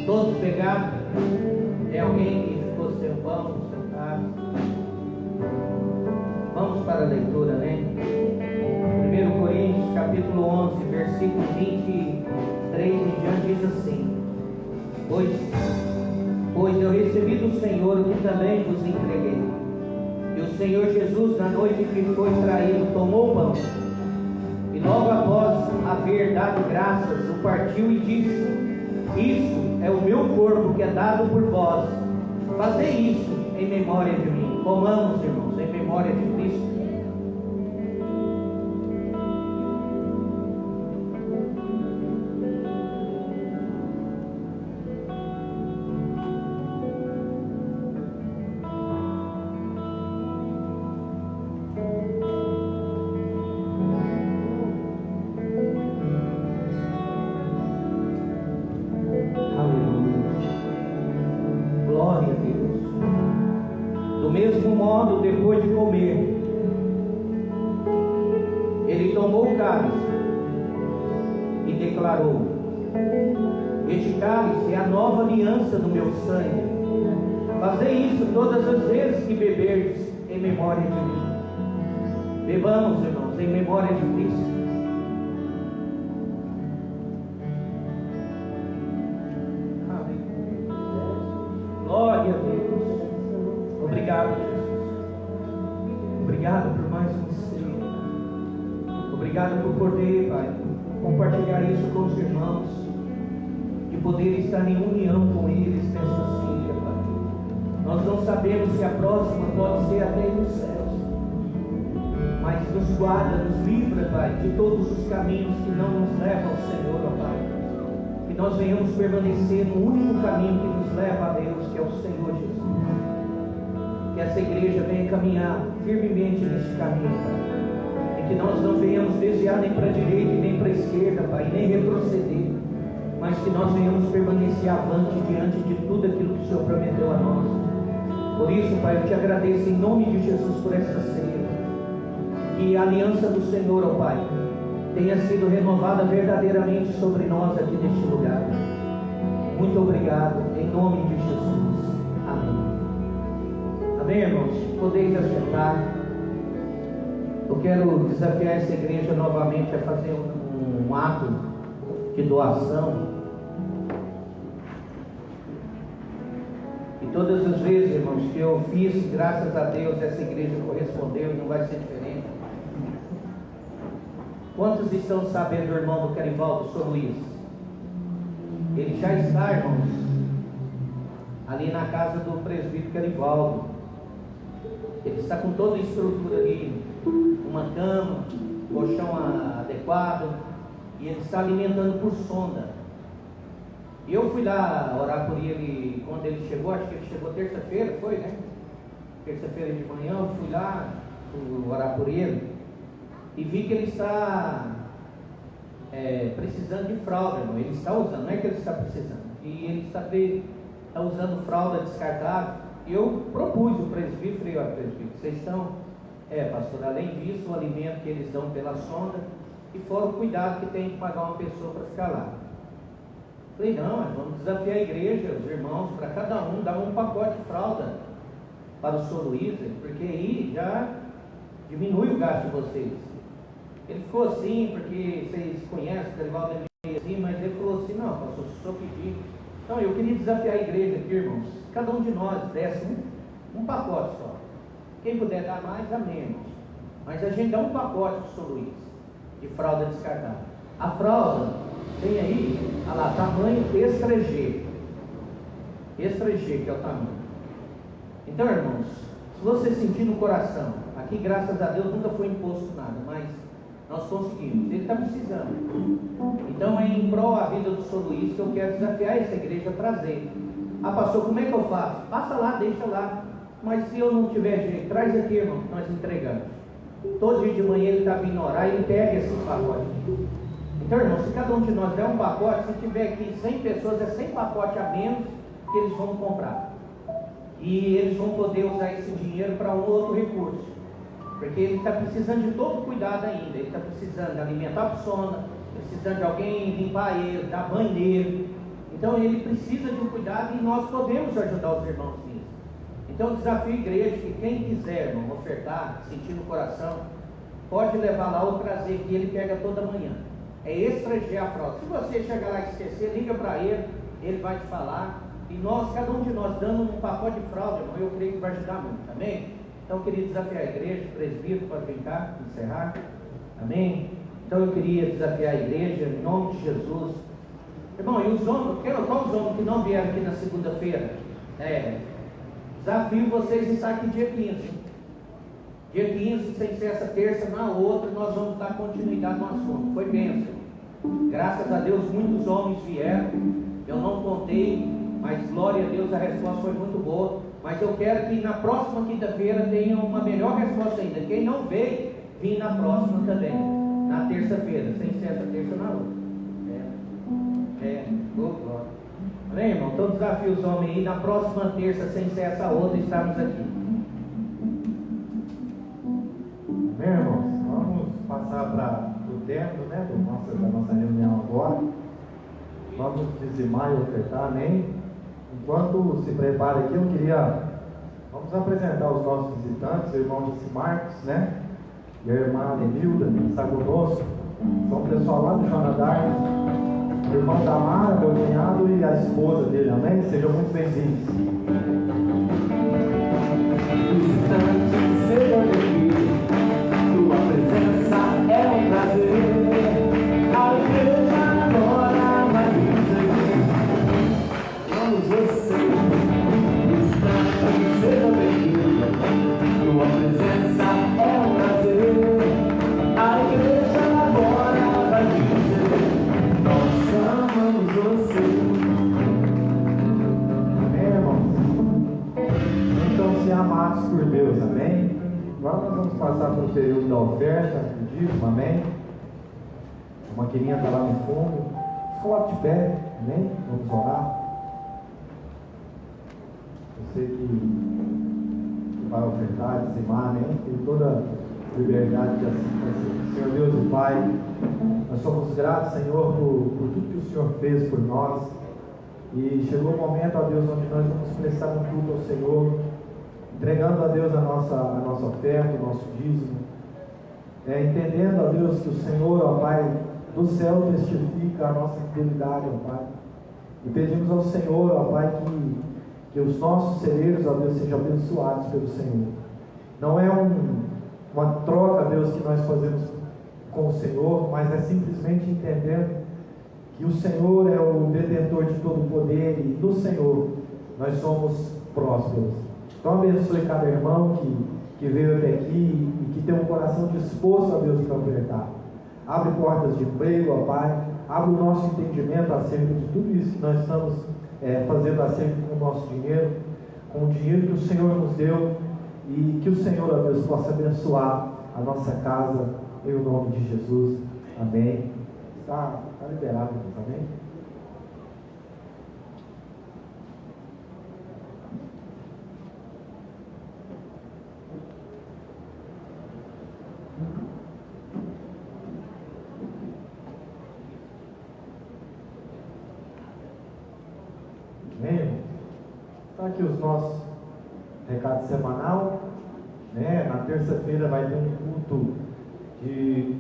Todos pegaram? Tem alguém que ficou sem pão no seu carro? Vamos para a leitura, né? 1 Coríntios, capítulo 11, versículo 23 em diante, diz assim: Pois eu recebi do Senhor o que também vos entreguei. E o Senhor Jesus, na noite que foi traído, tomou o pão. E logo após haver dado graças, o partiu e disse: Isso é o meu corpo que é dado por vós. Fazei isso em memória de mim. Comamos, irmãos, em memória de Cristo. Depois de comer, ele tomou o cálice e declarou: Este cálice é a nova aliança do meu sangue. Fazei isso todas as vezes que beberdes em memória de mim. Bebamos, irmãos, em memória de Cristo. Glória a Deus. Obrigado, Jesus. Obrigado por mais um ceia. Obrigado por poder, Pai, compartilhar isso com os irmãos, de poder estar em união com eles nessa ceia, Pai. Nós não sabemos se a próxima pode ser até nos céus, mas nos guarda, nos livra, Pai, de todos os caminhos que não nos levam ao Senhor, ó Pai. Que nós venhamos permanecer no único caminho que nos leva a Deus, que é o Senhor Jesus. Que essa igreja venha caminhar firmemente neste caminho, Pai. E que nós não venhamos desviar nem para a direita e nem para a esquerda, Pai, nem retroceder, mas que nós venhamos permanecer avante diante de tudo aquilo que o Senhor prometeu a nós. Por isso, Pai, eu te agradeço em nome de Jesus por essa ceia. Que a aliança do Senhor, ó Pai, tenha sido renovada verdadeiramente sobre nós aqui neste lugar. Muito obrigado, em nome de Jesus. Amém. Amém, irmãos? Podeis assentar. Eu quero desafiar essa igreja novamente a fazer um ato de doação. E todas as vezes, irmãos, que eu fiz, graças a Deus, essa igreja correspondeu e não vai ser diferente. Quantos estão sabendo do irmão do Carivaldo, Sr. Luiz? Ele já está, irmãos, ali na casa do presbítero Carivaldo. Ele está com toda a estrutura ali, uma cama, colchão adequado, e ele está alimentando por sonda. E eu fui lá orar por ele quando ele chegou, acho que ele chegou terça-feira, foi, né? Terça-feira de manhã, eu fui lá orar por ele e vi que ele está precisando de fralda, irmão. Ele está usando, não é que ele está precisando, e ele está usando fralda descartável. E eu propus o presbítero, falei: olha, presbítero, vocês estão, pastor, além disso, o alimento que eles dão pela sonda, e fora o cuidado que tem de pagar uma pessoa para ficar lá. Falei: não, vamos desafiar a igreja, os irmãos, para cada um dar um pacote de fralda para o Sr. Luiz, porque aí já diminui o gasto de vocês. Ele ficou assim, porque vocês conhecem, o Carivaldo é meio assim, mas ele falou assim: não, pastor, se o senhor pedir. Então eu queria desafiar a igreja aqui, irmãos, cada um de nós desse um pacote só. Quem puder dar mais, dá menos, mas a gente dá um pacote para o Sr. Luiz de fralda descartável. A fralda tem aí, olha lá, tamanho extra G, que é o tamanho. Então, irmãos, se você sentir no coração, aqui graças a Deus nunca foi imposto nada, mas nós conseguimos, ele está precisando. Então é em prol da vida do Sr. Luiz que eu quero desafiar essa igreja a trazer. Ah, pastor, como é que eu faço? Passa lá, deixa lá. Mas se eu não tiver jeito, traz aqui, irmão, nós entregamos. Todo dia de manhã ele está vindo orar e ele pega esse pacote. Então, irmão, se cada um de nós der um pacote, se tiver aqui 100 pessoas, é 100 pacotes a menos que eles vão comprar. E eles vão poder usar esse dinheiro para um outro recurso. Porque ele está precisando de todo cuidado ainda. Ele está precisando de alimentar a sonda, precisando de alguém limpar ele, dar banho nele. Então ele precisa de um cuidado e nós podemos ajudar os irmãos nisso. Então desafio a igreja que quem quiser, irmão, ofertar, sentir no coração, pode levar lá ou trazer, que ele pega toda manhã. É extra G a fralda. Se você chegar lá e esquecer, liga para ele, ele vai te falar. E nós, cada um de nós, dando um pacote de fralda, irmão, eu creio que vai ajudar muito, amém? Então eu queria desafiar a igreja, o presbítero, pode vir cá, encerrar, amém? Então eu queria desafiar a igreja, em nome de Jesus. Irmão, e os homens, qual os homens que não vieram aqui na segunda-feira? Desafio vocês em estar aqui dia 15. Dia 15, sem ser essa terça, na outra, nós vamos dar continuidade no assunto. Foi bênção. Graças a Deus, muitos homens vieram. Eu não contei, mas glória a Deus, a resposta foi muito boa. Mas eu quero que na próxima quinta-feira tenha uma melhor resposta ainda. Quem não veio, vim na próxima também. Na terça-feira, sem ser essa terça, na outra. Glória. Amém, irmão? Então desafio os homens aí, na próxima terça, sem ser essa outra, estarmos aqui. Amém, irmãos? Vamos passar para o término, né, da nossa reunião agora. Vamos dizimar e ofertar, amém? Enquanto se prepara aqui, vamos apresentar os nossos visitantes, o irmão José Marcos, né? E a irmã Lenilda, que está conosco. São o pessoal lá do Jonadar, o irmão Damara, meu cunhado e a esposa dele, amém? Sejam muito bem-vindos. Visitantes, sejam bem-vindos. Tua presença é um prazer. A igreja agora vai receber. Vamos você. Visitantes, sejam bem-vindos. Tua presença é um prazer. A igreja agora vai receber. Nós amamos você. Amém, irmãos? Então, se amados por Deus, amém? Agora nós vamos passar para o período da oferta, do dízimo, amém? A maquininha está lá no fundo. Se coloque de pé, amém? Vamos orar. Você que vai ofertar, dizimar, amém? Tem toda liberdade de assim fazer. Senhor Deus e Pai, nós somos gratos, Senhor, por tudo que o Senhor fez por nós. E chegou o momento, ó Deus, onde nós vamos prestar um culto ao Senhor, entregando a Deus a nossa oferta, o nosso dízimo, entendendo, ó Deus, que o Senhor, ó Pai, do céu testifica a nossa fidelidade, ó Pai. E pedimos ao Senhor, ó Pai, que os nossos celeiros, ó Deus, sejam abençoados pelo Senhor. Não é uma troca, Deus, que nós fazemos com o Senhor, mas é simplesmente entendendo que o Senhor é o detentor de todo o poder e do Senhor nós somos prósperos. Então abençoe cada irmão que veio até aqui e que tem um coração disposto a Deus para ofertar. Abre portas de emprego, ó Pai. Abre o nosso entendimento acerca de tudo isso que nós estamos fazendo acerca com o nosso dinheiro, com o dinheiro que o Senhor nos deu, e que o Senhor, ó Deus, possa abençoar a nossa casa em nome de Jesus. Amém. Está liberado, amém? Amém? Está aqui os nossos recados semanal, né? Na terça-feira vai ter um culto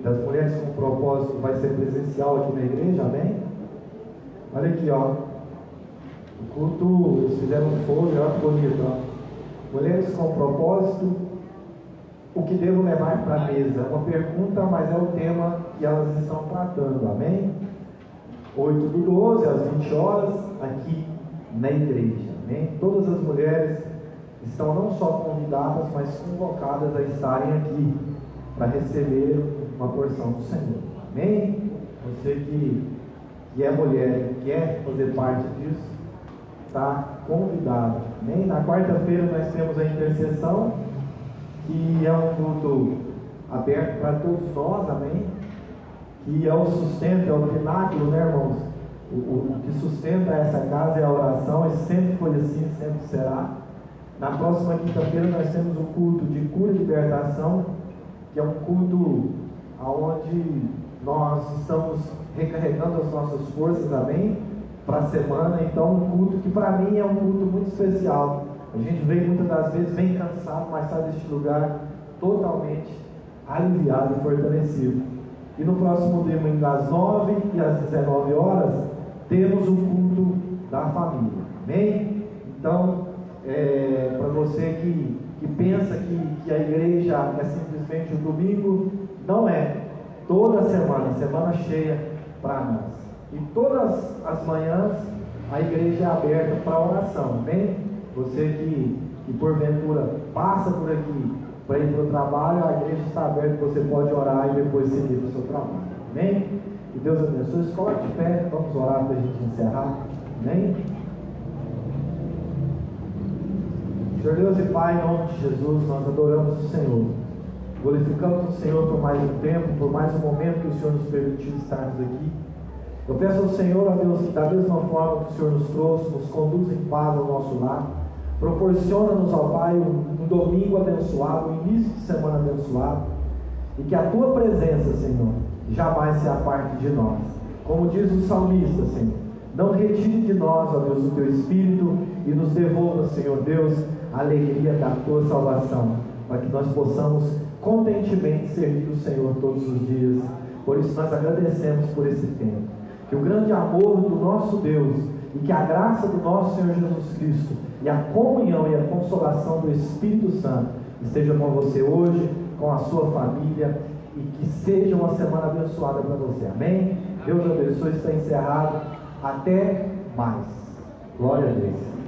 das mulheres com propósito, vai ser presencial aqui na igreja, amém? Olha aqui, ó. O culto, eles fizeram um folha, olha que bonito, ó. Mulheres com propósito, o que devo levar para a mesa? Uma pergunta, mas é o tema que elas estão tratando, amém? 8/12, às 20 horas, aqui na igreja, amém? Todas as mulheres estão não só convidadas, mas convocadas a estarem aqui para receber uma porção do Senhor, amém? Você que é mulher e quer fazer parte disso, está convidado, amém? Na quarta-feira nós temos a intercessão, que é um culto aberto para todos nós, amém? Que é o sustento, é o pináculo, né, irmãos? O que sustenta essa casa é a oração, e sempre foi assim, sempre será. Na próxima quinta-feira nós temos o culto de cura e libertação, que é um culto onde nós estamos recarregando as nossas forças, amém? para a semana. Então, um culto que para mim é um culto muito especial. A gente vem muitas das vezes bem cansado, mas sai deste lugar totalmente aliviado e fortalecido. E no próximo domingo, às 9 e às 19 horas, temos o culto da família. Amém? Então, para você que pensa que a igreja é simplesmente um domingo, não é. Toda semana cheia para nós. E todas as manhãs a igreja é aberta para oração. Amém? Você que porventura passa por aqui para ir para o trabalho, a igreja está aberta, você pode orar e depois seguir para o seu trabalho. Amém? Que Deus abençoe. Coloque de pé, vamos orar para a gente encerrar. Amém? Senhor Deus e Pai, em nome de Jesus, nós adoramos o Senhor. Glorificamos o Senhor por mais um tempo, por mais um momento que o Senhor nos permitiu estarmos aqui. Eu peço ao Senhor, ó Deus, que da mesma forma que o Senhor nos trouxe, nos conduz em paz ao nosso lar. Proporciona-nos, ó Pai, um domingo abençoado, um início de semana abençoado. E que a Tua presença, Senhor, jamais se aparte de nós. Como diz o salmista, Senhor, não retire de nós, ó Deus, o Teu Espírito e nos devolva, Senhor Deus, a alegria da Tua salvação, para que nós possamos contentemente servir o Senhor todos os dias. Por isso nós agradecemos por esse tempo. Que o grande amor do nosso Deus e que a graça do nosso Senhor Jesus Cristo e a comunhão e a consolação do Espírito Santo esteja com você hoje, com a sua família, e que seja uma semana abençoada para você. Amém? Deus abençoe. Está encerrado. Até mais. Glória a Deus.